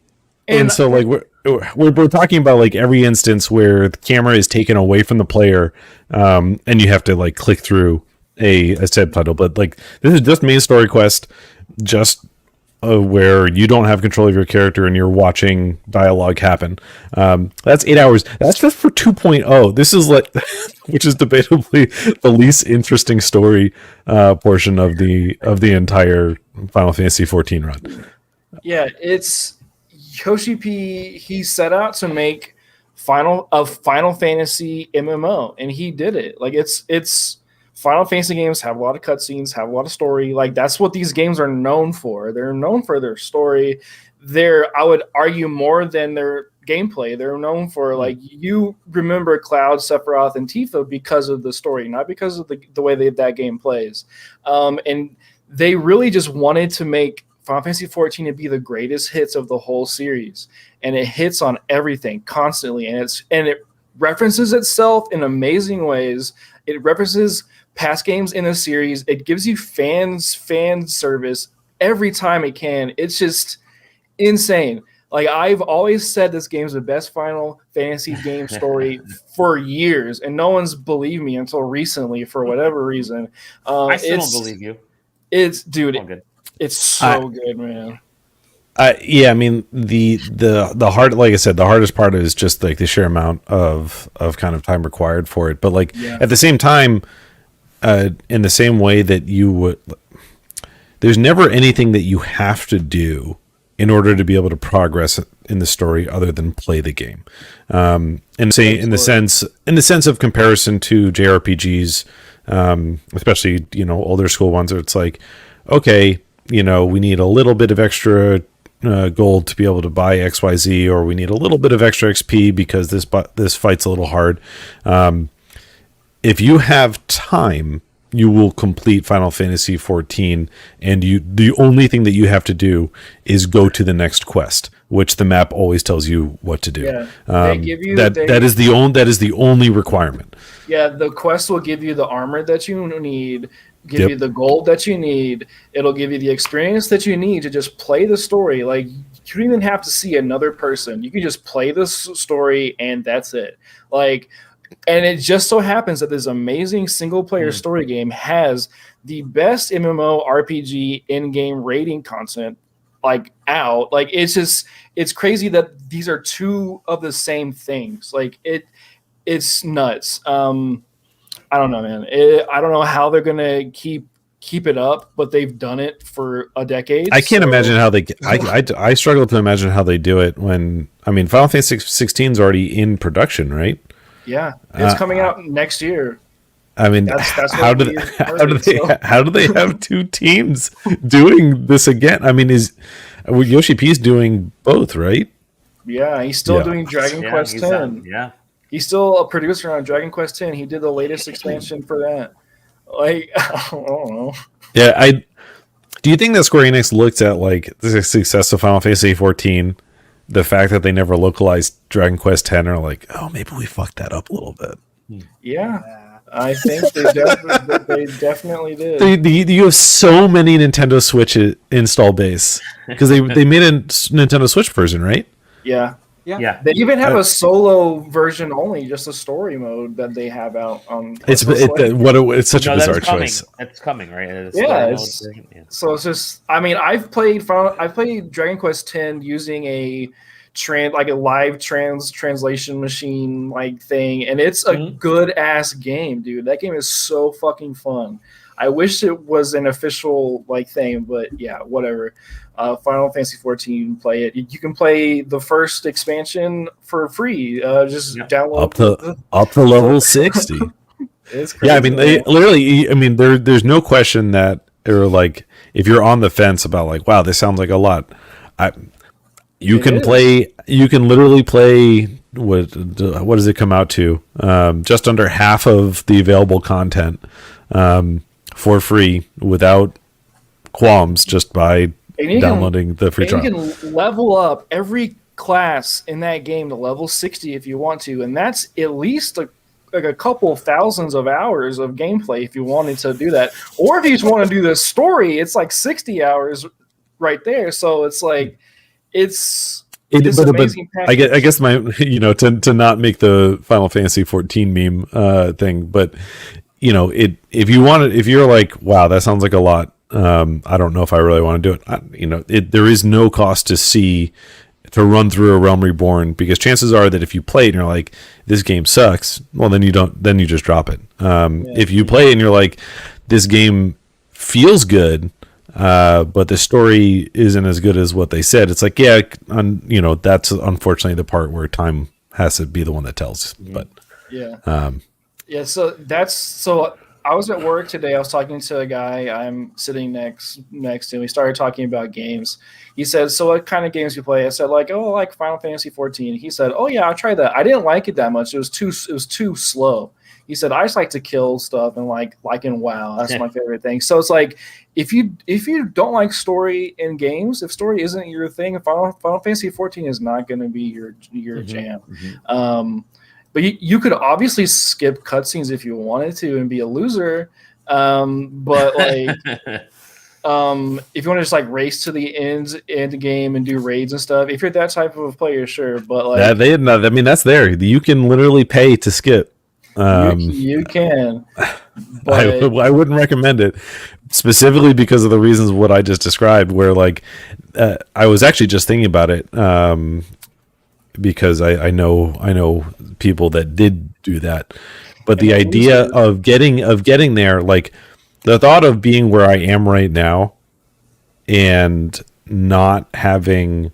B: And so like we're talking about like every instance where the camera is taken away from the player, and you have to like click through a subtitle. But like this is just main story quest, just where you don't have control of your character and you're watching dialogue happen. That's 8 hours. That's just for 2.0. This is like, which is debatably the least interesting story portion of the entire Final Fantasy 14 run.
D: Yeah, it's Yoshi P. He set out to make Final Fantasy MMO, and he did it. Like, it's Final Fantasy games have a lot of cutscenes, have a lot of story. Like, that's what these games are known for. They're known for their story. I would argue, more than their gameplay. They're known for, like, you remember Cloud, Sephiroth, and Tifa because of the story, not because of the way that game plays. And they really just wanted to make Final Fantasy 14 to be the greatest hits of the whole series. And it hits on everything constantly. And it references itself in amazing ways. It references past games in the series. It gives you fan service every time it can. It's just insane. Like, I've always said this game's the best Final Fantasy game story for years, and no one's believed me until recently for whatever reason.
A: I still don't believe you.
D: It's so good, man.
B: Yeah, I mean the hard, like I said, the hardest part is just like the sheer amount of kind of time required for it. But like at the same time, in the same way that you would, there's never anything that you have to do in order to be able to progress in the story other than play the game. And say in the sense of comparison to JRPGs, especially older school ones, where it's like, okay, we need a little bit of extra gold to be able to buy XYZ, or we need a little bit of extra XP because this fight's a little hard. If you have time, you will complete Final Fantasy 14, and the only thing that you have to do is go to the next quest, which the map always tells you what to do.
D: Yeah, they give you
B: that is the only requirement. Yeah,
D: the quest will give you the armor that you need, give you the gold that you need. It'll give you the experience that you need to just play the story. Like, you don't even have to see another person. You can just play this story, and that's it. Like, and it just so happens that this amazing single-player story game has the best MMO RPG in-game rating content, like, out. Like, it's crazy that these are two of the same things. Like, it's nuts. I don't know, man. I don't know how they're gonna keep it up, but they've done it for a decade.
B: I can't imagine how they. I struggle to imagine how they do it when. I mean, Final Fantasy 16 is already in production, right?
D: Yeah, it's coming out next year.
B: I mean, that's how do they have two teams doing this again? I mean, Yoshi P's doing both, right?
D: Yeah, he's still doing Dragon Quest X. He's still a producer on Dragon Quest X. He did the latest expansion for that. Like, I don't know.
B: Yeah, do you think that Square Enix looked at like the success of Final Fantasy 14, the fact that they never localized Dragon Quest X, are like, oh, maybe we fucked that up a little bit?
D: Yeah. I think they definitely did.
B: You have so many Nintendo Switch install base because they made a Nintendo Switch version, right?
D: Yeah.
C: Yeah.
D: They even have a solo version only, just a story mode that they have out on.
B: It's such a bizarre choice.
A: It's coming, right?
D: So it's just. I mean, I've played Dragon Quest X using a live translation machine like thing, and it's a good ass game, dude. That game is so fucking fun. I wish it was an official thing, but yeah, whatever. Final Fantasy 14, play it. You can play the first expansion for free. Just download
B: up to level 60.
D: It's crazy.
B: Yeah, I mean, they literally. I mean, there's no question that, or if you're on the fence about wow, this sounds like a lot. You can literally play what does it come out to? Just under half of the available content for free without qualms, just by downloading the free trial.
D: You can level up every class in that game to level 60 if you want to, and that's at least a couple thousands of hours of gameplay if you wanted to do that. Or if you just want to do the story, it's 60 hours right there. So it's amazing.
B: I guess my to not make the Final Fantasy 14 meme thing, but if you're wow, that sounds like a lot. I don't know if I really want to do it. There is no cost to run through a Realm Reborn, because chances are that if you play it and you're like, this game sucks, well, then you just drop it. If you play it and you're like, this game feels good, but the story isn't as good as what they said, it's that's unfortunately the part where time has to be the one that tells. But
D: so I was at work today. I was talking to a guy I'm sitting next to. We started talking about games. He said, "So what kind of games you play?" I said, I like Final Fantasy 14. He said, "Oh yeah, I tried that. I didn't like it that much. It was too slow." He said, "I just like to kill stuff and like in WoW. That's my favorite thing." So it's if you don't like story in games, if story isn't your thing, Final Fantasy 14 is not going to be your jam. Mm-hmm. But you could obviously skip cutscenes if you wanted to and be a loser. But if you want to just race to the end game and do raids and stuff, if you're that type of a player, sure. But
B: that's there. You can literally pay to skip.
D: You can. But
B: I wouldn't recommend it, specifically because of the reasons what I just described. Where I was actually just thinking about it. Because I know people that did do that, but the idea of getting there, the thought of being where I am right now and not having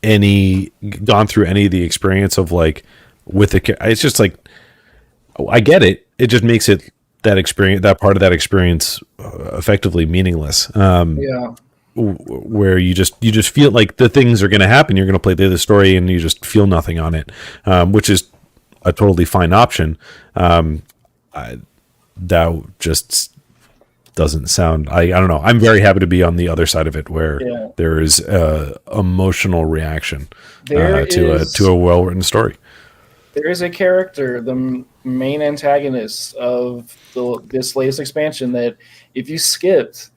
B: gone through any of the experience of with it's just I get it. It just makes it that part of that experience effectively meaningless. Where you just feel like the things are going to happen. You're going to play the story and you just feel nothing on it, which is a totally fine option. That just doesn't sound. I don't know. I'm very happy to be on the other side of it, where there is emotional reaction to a well written story.
D: There is a character, the main antagonist of this latest expansion, that if you skipped,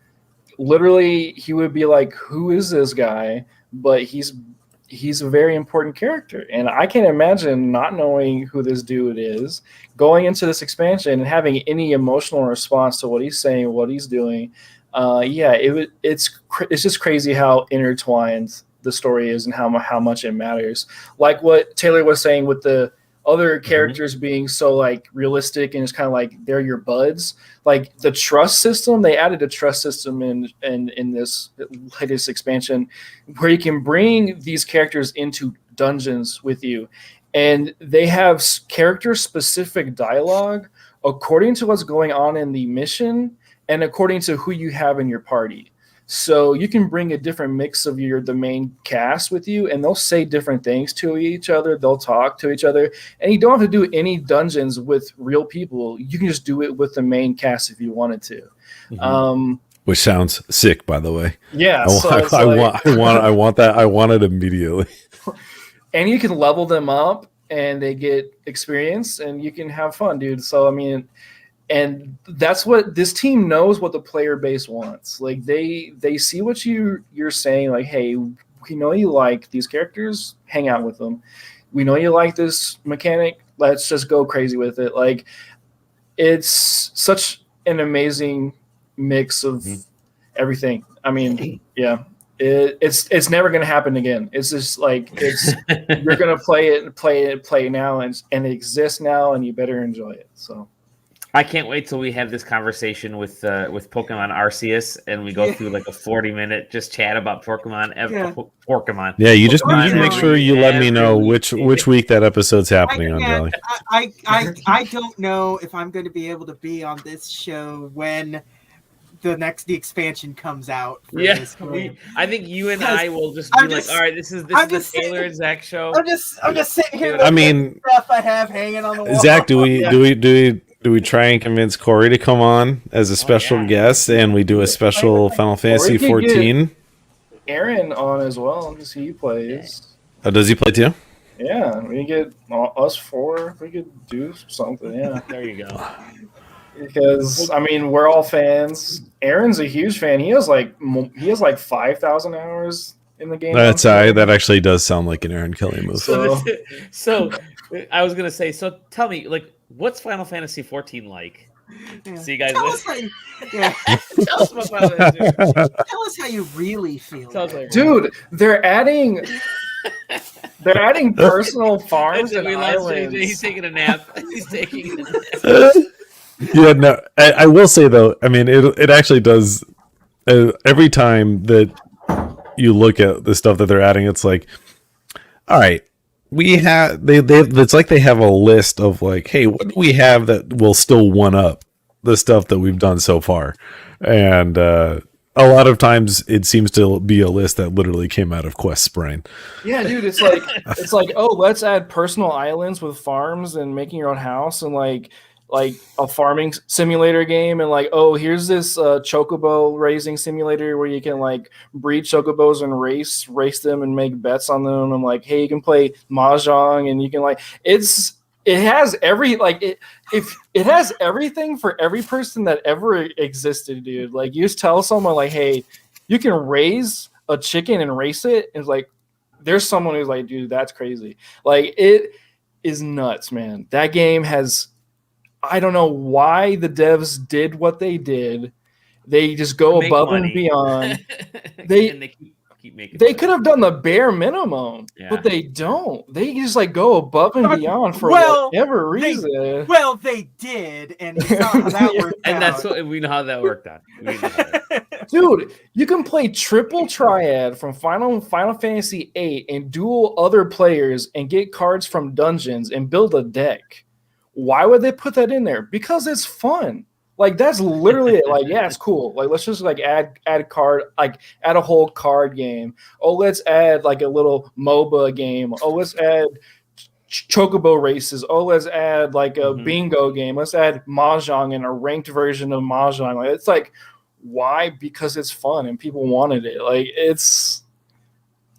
D: literally he would be who is this guy? But he's a very important character, and I can't imagine not knowing who this dude is, going into this expansion and having any emotional response to what he's saying, what he's doing. It's just crazy how intertwined the story is and how much it matters. Like what Taylor was saying with the other characters being so realistic, and it's kind of they're your buds. The trust system, they added a trust system in this latest expansion where you can bring these characters into dungeons with you, and they have character specific dialogue according to what's going on in the mission and according to who you have in your party. So you can bring a different mix of the main cast with you, and they'll say different things to each other. They'll talk to each other, and you don't have to do any dungeons with real people. You can just do it with the main cast if you wanted to.
B: Mm-hmm. Which sounds sick, by the way.
D: Yeah,
B: I want that. I want it immediately.
D: And you can level them up, and they get experience, and you can have fun, dude. So I mean. And that's what this team knows, what the player base wants. They see what you're saying, hey, we know you like these characters, hang out with them. We know you like this mechanic, let's just go crazy with it. Like, it's such an amazing mix of everything. I mean, yeah, it's never going to happen again. It's just like, you're going to play now, and it exists now, and you better enjoy it. So
A: I can't wait till we have this conversation with Pokemon Arceus, and we go through like a 40-minute just chat about Pokemon. Pokemon.
B: Yeah, you just make sure you let me know which week that episode's happening on, Jelly.
C: I don't know if I'm going to be able to be on this show when the expansion comes out.
A: Yes, I think you and I will just be like, all right, this is the Taylor and Zach show.
C: I'm just sitting here.
B: I mean,
C: stuff I have hanging on the wall.
B: Zach, do we try and convince Corey to come on as a special guest, and we do a special Final Fantasy 14?
D: Aaron on as well, because he plays.
B: Oh, does he play too?
D: Yeah, we get us four. We could do something. Yeah,
A: there you go.
D: Because I mean, we're all fans. Aaron's a huge fan. He has like 5,000 hours in the game.
B: That actually does sound like an Aaron Kelly move.
A: So I was gonna say. So tell me, like, what's Final Fantasy 14 like? Yeah. So you guys,
C: tell us about Final Fantasy. Tell us how you really feel,
D: dude. They're adding personal farms and islands.
A: He's taking a nap.
B: Yeah, no. I will say though. I mean, it actually does. Every time that you look at the stuff that they're adding, it's like, all right. We have it's like they have a list of like, hey, what do we have that will still one up the stuff that we've done so far? And a lot of times it seems to be a list that literally came out of Quest's brain.
D: Yeah, dude, it's like oh, let's add personal islands with farms and making your own house, and like a farming simulator game, and like, oh, here's this chocobo raising simulator where you can like breed chocobos and race them and make bets on them, and like, hey, you can play mahjong, and you can like, it has everything for every person that ever existed, dude. Like, you just tell someone like, hey, you can raise a chicken and race it, and it's like, there's someone who's like, dude, that's crazy. Like, it is nuts, man. That game has, I don't know why the devs did what they did. They just go above and beyond. They could have done the bare minimum, but they don't. They just like go above and beyond for whatever reason.
C: They did, and we saw how that worked
A: and
C: out.
A: that's what we know how that worked out.
D: Dude, you can play triple triad from Final Fantasy VIII and duel other players and get cards from dungeons and build a deck. Why would they put that in there? Because it's fun. Like, that's literally it. Like, yeah, it's cool. Like, let's just like add a card, like add a whole card game. Oh, let's add like a little MOBA game. Oh, let's add chocobo races. Oh, let's add like a bingo game. Let's add mahjong and a ranked version of mahjong. Like, it's like, why? Because it's fun and people wanted it. Like, it's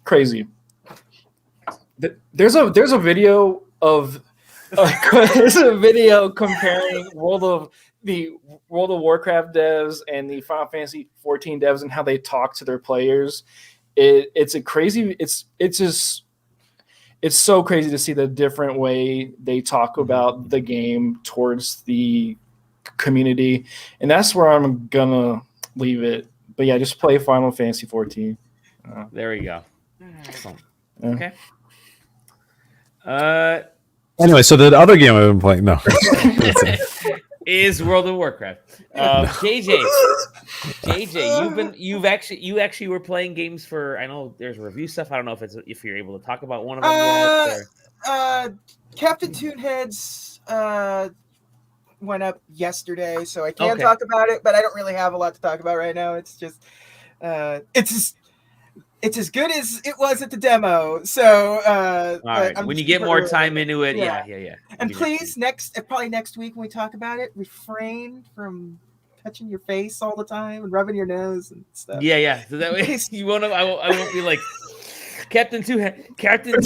D: crazy. There's a video of. There's a video comparing World of Warcraft devs and the Final Fantasy 14 devs and how they talk to their players. It's so crazy to see the different way they talk about the game towards the community, and that's where I'm gonna leave it. But yeah, just play Final Fantasy 14.
A: There we go. Excellent. Okay.
B: Anyway, so the other game I've been playing,
A: is World of Warcraft. JJ, you actually were playing games for. I know there's review stuff. I don't know if you're able to talk about one of them yet.
C: Captain Toonhead's went up yesterday, so I can talk about it, but I don't really have a lot to talk about right now. It's just it's as good as it was at the demo. So
A: all right. When you get more time into it, yeah.
C: And please, probably next week when we talk about it, refrain from touching your face all the time and rubbing your nose and stuff.
A: Yeah. So that way you won't. I won't be like Captain Two Head. God, I'm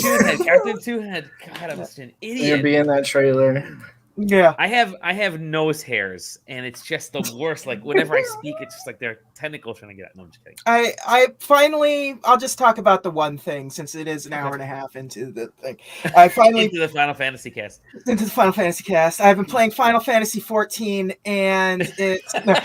A: just an idiot.
D: You'll be in that trailer.
C: Yeah.
A: I have nose hairs, and it's just the worst. Like whenever I speak, it's just like they're tentacles trying to get out. No, I'm just kidding.
C: I'll just talk about the one thing since it is an hour and a half into the thing. I finally
A: into the Final Fantasy cast.
C: Into the Final Fantasy cast. I've been playing Final Fantasy 14, and it's no.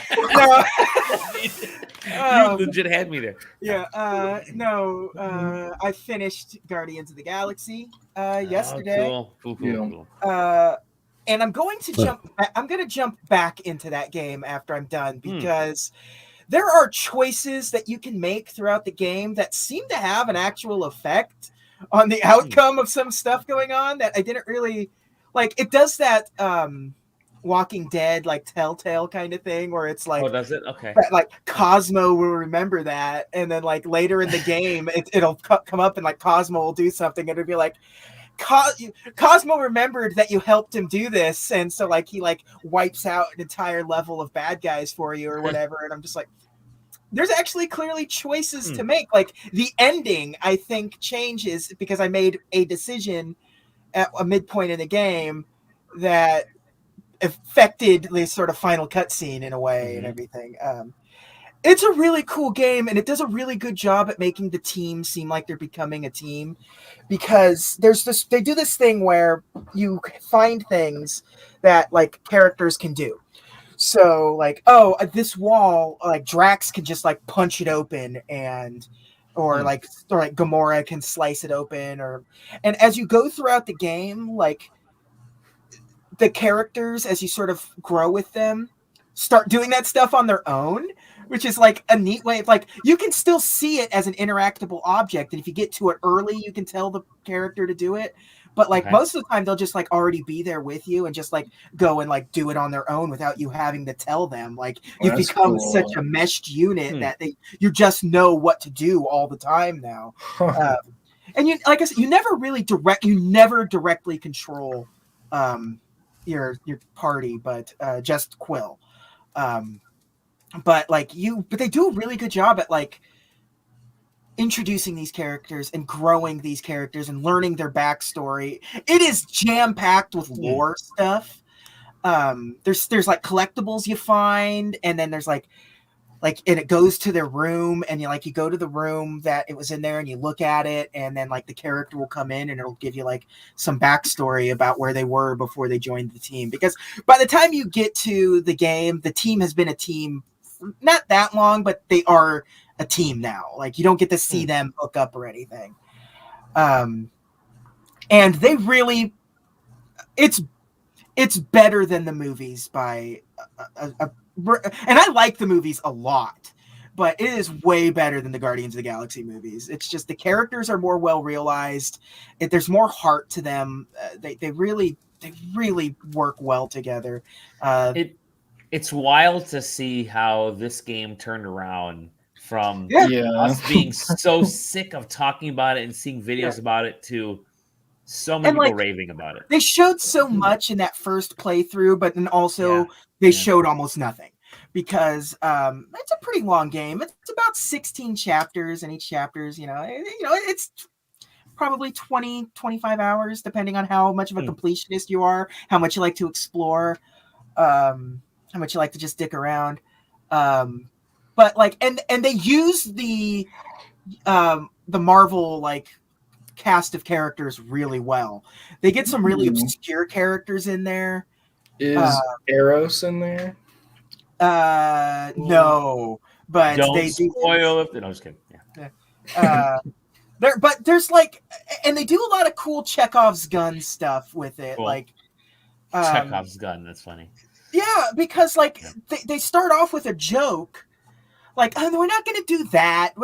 A: You legit had me there.
C: Yeah, I finished Guardians of the Galaxy yesterday.
A: Cool.
C: And I'm going to jump back into that game after I'm done because there are choices that you can make throughout the game that seem to have an actual effect on the outcome of some stuff going on that I didn't really like. It does that Walking Dead like Telltale kind of thing where it's like,
A: does it? Okay.
C: Like Cosmo will remember that, and then like later in the game it'll come up and like Cosmo will do something, and it'll be like, Cosmo remembered that you helped him do this, and so like he like wipes out an entire level of bad guys for you or whatever. And I'm just like, there's actually clearly choices to make. Like the ending, I think, changes because I made a decision at a midpoint in the game that affected the sort of final cutscene in a way and everything. It's a really cool game, and it does a really good job at making the team seem like they're becoming a team, because they do this thing where you find things that like characters can do. So like, this wall, like Drax can just like punch it open, or like Gamora can slice it open, and as you go throughout the game, like the characters, as you sort of grow with them, start doing that stuff on their own, which is like a neat way of like, you can still see it as an interactable object, and if you get to it early, you can tell the character to do it. But like most of the time, they'll just like already be there with you and just like go and like do it on their own without you having to tell them. Like you've become such a meshed unit that you just know what to do all the time now. And you, like I said, you never directly control your party, but just Quill. But they do a really good job at like introducing these characters and growing these characters and learning their backstory. It is jam-packed with lore stuff. There's like collectibles you find, and then there's like and it goes to their room, and you go to the room that it was in there and you look at it, and then like the character will come in and it'll give you like some backstory about where they were before they joined the team. Because by the time you get to the game, the team has been a team not that long, but they are a team now. Like you don't get to see them hook up or anything. And they really, it's better than the movies by and I like the movies a lot, but it is way better than the Guardians of the Galaxy movies. It's just the characters are more well realized. There's more heart to them. They really work well together.
A: It's wild to see how this game turned around from us being so sick of talking about it and seeing videos about it to so many people raving about it.
C: They showed so much in that first playthrough, but then also they showed almost nothing, because it's a pretty long game. It's about 16 chapters, and each chapter's, it's probably 20-25 hours, depending on how much of a completionist you are, how much you like to explore, how much you like to just dick around. But like, and they use the Marvel like cast of characters really well. They get some really obscure characters in there.
D: Is Eros in there?
C: No, but
A: don't
C: they
A: spoil it. No, I'm just kidding.
C: But there's like, and they do a lot of cool Chekhov's gun stuff with it. Cool. Like
A: Chekhov's gun. That's funny.
C: Yeah, because like they start off with a joke. Like, we're not going to do that.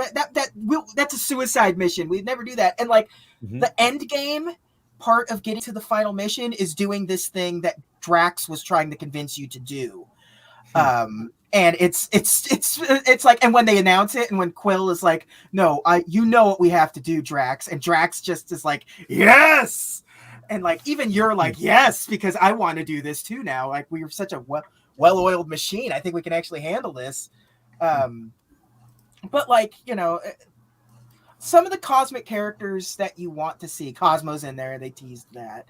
C: That's a suicide mission. We'd never do that. And like the end game part of getting to the final mission is doing this thing that Drax was trying to convince you to do. And it's like, and when they announce it, and when Quill is like, "No, you know what we have to do, Drax," and Drax just is like, "Yes," and like even you're like, "Yes," because I want to do this too now. Like we're such a well-oiled machine. I think we can actually handle this. But like, some of the cosmic characters that you want to see, Cosmo's in there, they teased that.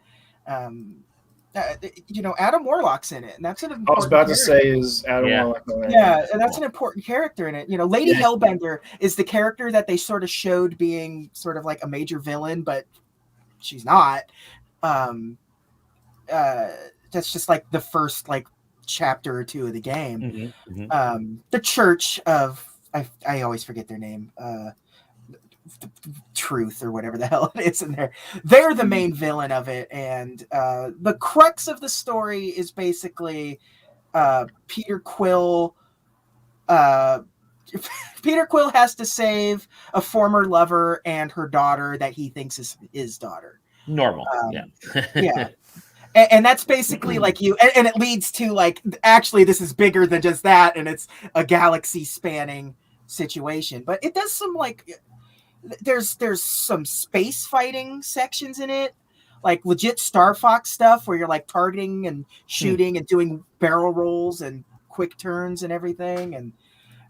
C: Adam Warlock's in it, and that's an important.
D: I was about to say is Adam Warlock.
C: Yeah, and that's an important character in it. Lady Hellbender is the character that they sort of showed being sort of like a major villain, but she's not. That's just like the first like chapter or two of the game. The Church of I always forget their name. Truth or whatever the hell it is in there. They're the main villain of it, and the crux of the story is basically Peter Quill. Peter Quill has to save a former lover and her daughter that he thinks is his daughter.
A: Normal,
C: yeah. And that's basically like and it leads to like, actually this is bigger than just that, and it's a galaxy spanning situation. But it does some like, there's some space fighting sections in it, like legit Star Fox stuff where you're like targeting and shooting and doing barrel rolls and quick turns and everything, and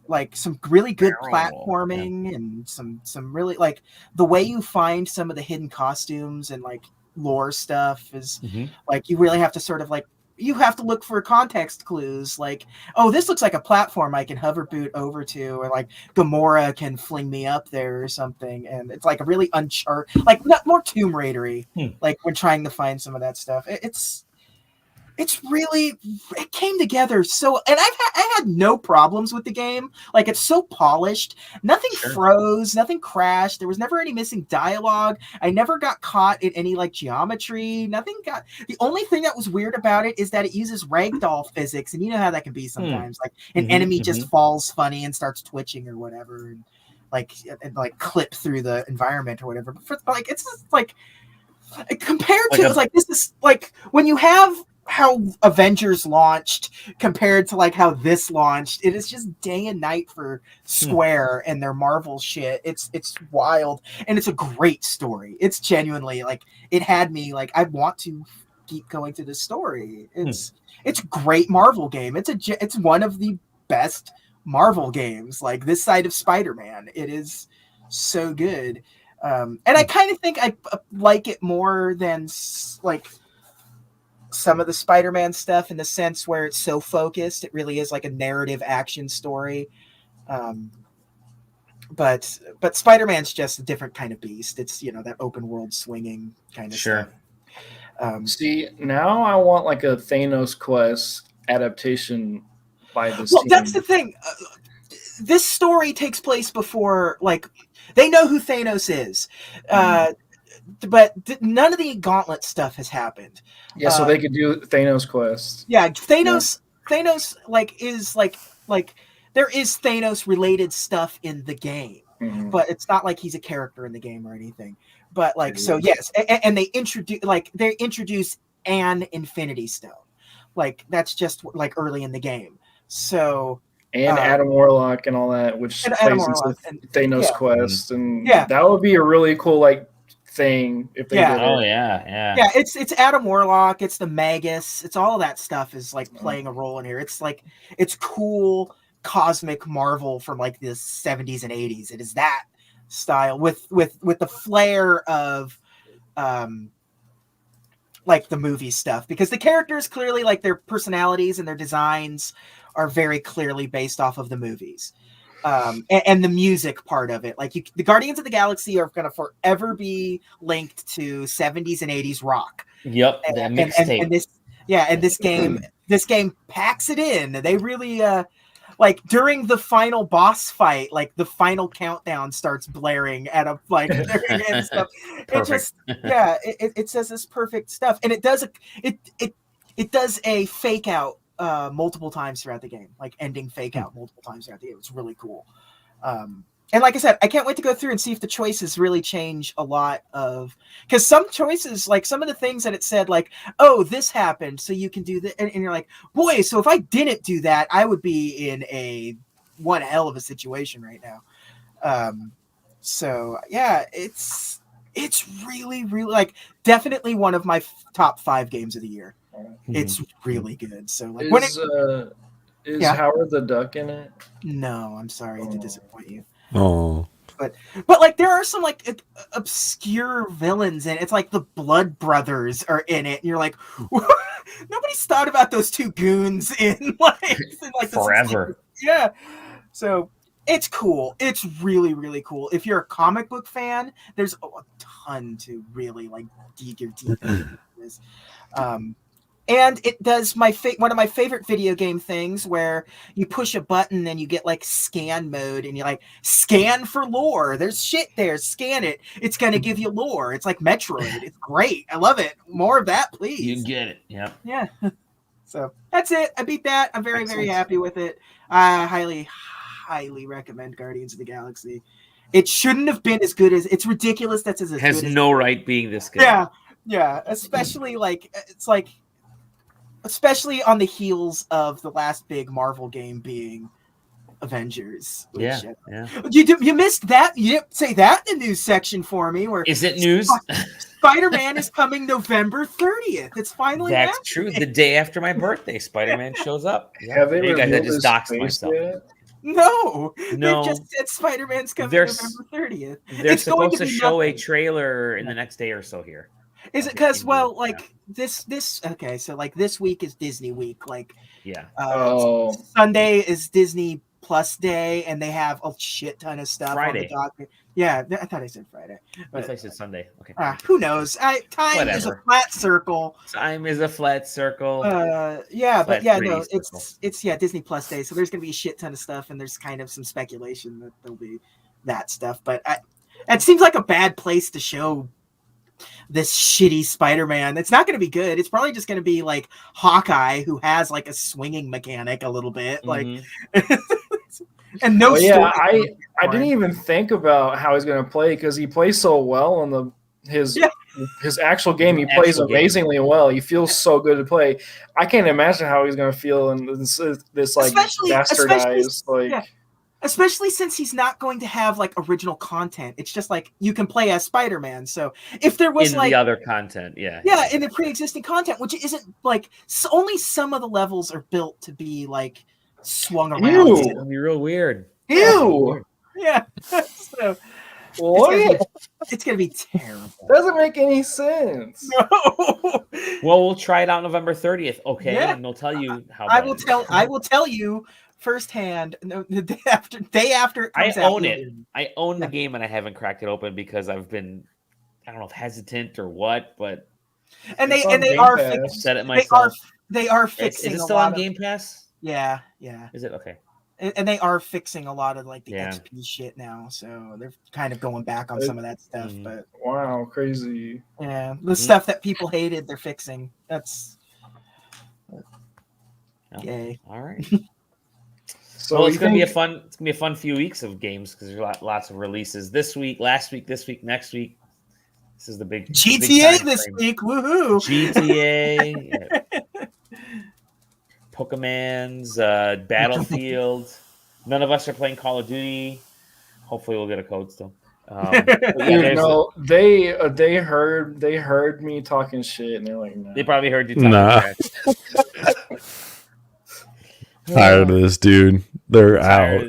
C: like some really good platforming and some really like the way you find some of the hidden costumes and like lore stuff is like, you really have to sort of like, you have to look for context clues, like, oh, this looks like a platform I can hover boot over to, or like Gamora can fling me up there or something. And it's like a really like not more Tomb Raidery, like we're trying to find some of that stuff. It's really, it came together so, and I had no problems with the game. Like, it's so polished. Nothing froze, nothing crashed. There was never any missing dialogue. I never got caught in any like geometry. The only thing that was weird about it is that it uses ragdoll physics, and you know how that can be sometimes. Like an enemy just falls funny and starts twitching or whatever, and like clip through the environment or whatever. But like, it's just like, compared to, it's like, this is like when you have how Avengers launched compared to like how this launched, it is just day and night for Square and their Marvel shit. It's wild, and it's a great story. It's genuinely like, it had me like, I want to keep going to this story. It's a great Marvel game. It's one of the best Marvel games, like this side of Spider-Man. It is so good. And I kind of think I like it more than like some of the Spider-Man stuff, in the sense where it's so focused. It really is like a narrative action story. But Spider-Man's just a different kind of beast. It's, that open world swinging kind of stuff.
D: See, now I want like a Thanos Quest adaptation by this team.
C: That's the thing. This story takes place before, like, they know who Thanos is. But none of the Gauntlet stuff has happened.
D: Yeah, so they could do Thanos Quest.
C: Yeah, Thanos like is like there is Thanos related stuff in the game, but it's not like he's a character in the game or anything. But like, so yes, and they introduce an Infinity Stone, like that's just like early in the game. So
D: and Adam Warlock and all that, which plays into Thanos Quest, and that would be a really cool like thing if they did it.
A: Oh yeah.
C: It's Adam Warlock, it's the Magus, it's all of that stuff is like playing a role in here. It's like, it's cool cosmic Marvel from like the 70s and 80s. It is that style with the flair of like the movie stuff, because the characters clearly, like their personalities and their designs are very clearly based off of the movies. And the music part of it, like the Guardians of the Galaxy are going to forever be linked to 70s and 80s rock.
A: Yep, that mixtape.
C: And this game packs it in. They really like during the final boss fight, like the final countdown starts blaring at a like and stuff. It says this perfect stuff, and it does a fake out multiple times throughout the game, like ending fake out multiple times throughout the game. It's really cool. And like I said, I can't wait to go through and see if the choices really change a lot of, because some choices, like some of the things that it said, like, oh, this happened, so you can do that. And you're like, boy, so if I didn't do that, I would be in one hell of a situation right now. So yeah, it's really, really like definitely one of my top 5 games of the year. It's really good. So like,
D: is Howard the Duck in it?
C: No, I'm sorry to disappoint you.
B: Oh,
C: But like there are some like obscure villains in it. It's like the Blood Brothers are in it, and you're like, nobody's thought about those two goons in like
A: forever.
C: Yeah. So it's cool. It's really, really cool. If you're a comic book fan, there's a ton to really like dig your teeth into this. And it does one of my favorite video game things where you push a button and you get like scan mode and you like scan for lore. There's shit there. Scan it. It's going to give you lore. It's like Metroid. It's great. I love it. More of that, please.
A: You get it. Yep.
C: Yeah. So that's it. I beat that. I'm very, very happy with it. I highly, highly recommend Guardians of the Galaxy. It shouldn't have been as good as it's ridiculous. That's as
A: has
C: good
A: no
C: as,
A: right being this good.
C: Yeah. Yeah. Especially like it's like. Especially on the heels of the last big Marvel game being Avengers.
A: Yeah.
C: You missed that. You didn't say that in the news section for me. Where
A: is it news?
C: Spider-Man is coming November 30th. It's finally
A: That's true. The day after my birthday, Spider-Man shows up.
D: Have they
A: you guys, I just
D: doxed
A: myself.
C: No. They've just said Spider-Man's coming November 30th.
A: They're supposed to show a trailer in the next day or so here.
C: Is it because this okay, so like this week is Disney week, like Sunday is Disney Plus Day, and they have a shit ton of stuff
A: Friday.
C: On the docket. Yeah, I thought I said Friday.
A: But I said Sunday. Okay.
C: Who knows? Time is a flat circle.
A: Time is a flat circle.
C: It's Disney Plus Day, so there's gonna be a shit ton of stuff, and there's kind of some speculation that there'll be that stuff. But it seems like a bad place to show this shitty Spider-Man. It's not going to be good. It's probably just going to be like Hawkeye, who has like a swinging mechanic a little bit, like, and no.
D: I didn't even think about how he's going to play because he plays so well on his actual game. He plays amazingly well. He feels so good to play. I can't imagine how he's going to feel in this like bastardized like.
C: Especially since he's not going to have like original content. It's just like you can play as Spider-Man. So if there was
A: in the other content, in
C: the pre-existing content, which isn't like only some of the levels are built to be like swung around.
A: Ew, it'll be real weird.
C: Ew. Yeah. So it's gonna be terrible.
D: Doesn't make any sense.
C: No.
A: Well, we'll try it out November 30th. Okay, and we'll tell you how.
C: I will tell you. Firsthand, the day after it comes out.
A: I own it. I own the game, and I haven't cracked it open because I've been, I don't know if hesitant or what, but
C: they are
A: set it myself.
C: They are fixing.
A: Is it still on Game Pass?
C: Yeah.
A: Is it okay?
C: And they are fixing a lot of like the XP shit now, so they're kind of going back on some of that stuff. But
D: wow, crazy.
C: Yeah, the stuff that people hated, they're fixing. That's yay.
A: All right. So it's gonna be a fun few weeks of games because there's lots of releases this week, last week, this week, next week. This is the big
C: GTA this week. Woohoo!
A: GTA, Pokemons, Battlefield. None of us are playing Call of Duty. Hopefully, we'll get a code still.
D: They heard me talking shit, and they're like, nah.
A: They probably heard you talking shit.
B: Tired of this dude. They're out.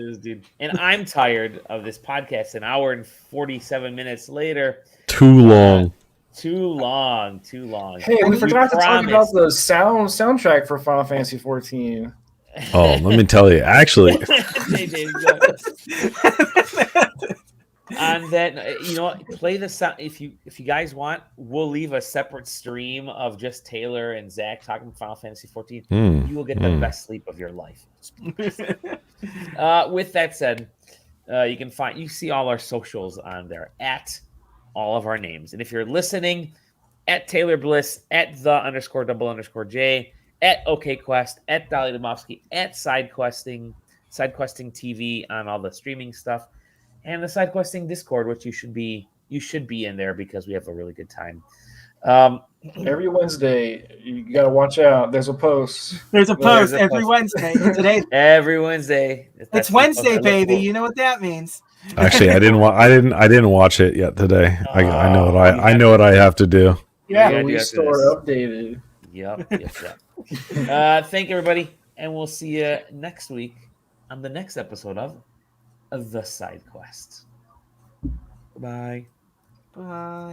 A: And I'm tired of this podcast. An hour and 47 minutes later.
B: Too long.
A: Too long.
D: Hey, we forgot to talk about the soundtrack for Final Fantasy 14.
B: Oh, let me tell you. Actually,
A: on that, play the sound. If you guys want, we'll leave a separate stream of just Taylor and Zach talking Final Fantasy 14. You will get the best sleep of your life. With that said, you see all our socials on there at all of our names, and if you're listening, at Taylor Bliss, at @the_double_J, at OKQuest, at Dolly Domofsky, at SideQuesting TV on all the streaming stuff. And the SideQuesting Discord, which you should be in there because we have a really good time.
D: Every Wednesday, you gotta watch out. There's a post.
C: Every Wednesday. Today.
A: Every Wednesday.
C: It's Wednesday, baby. You know what that means.
B: Actually, I didn't watch it yet today. I know what I have to do.
D: Yeah, we store updated.
A: Yep. Thank you, everybody, and we'll see you next week on the next episode of The Side Quest. Bye.
C: Bye.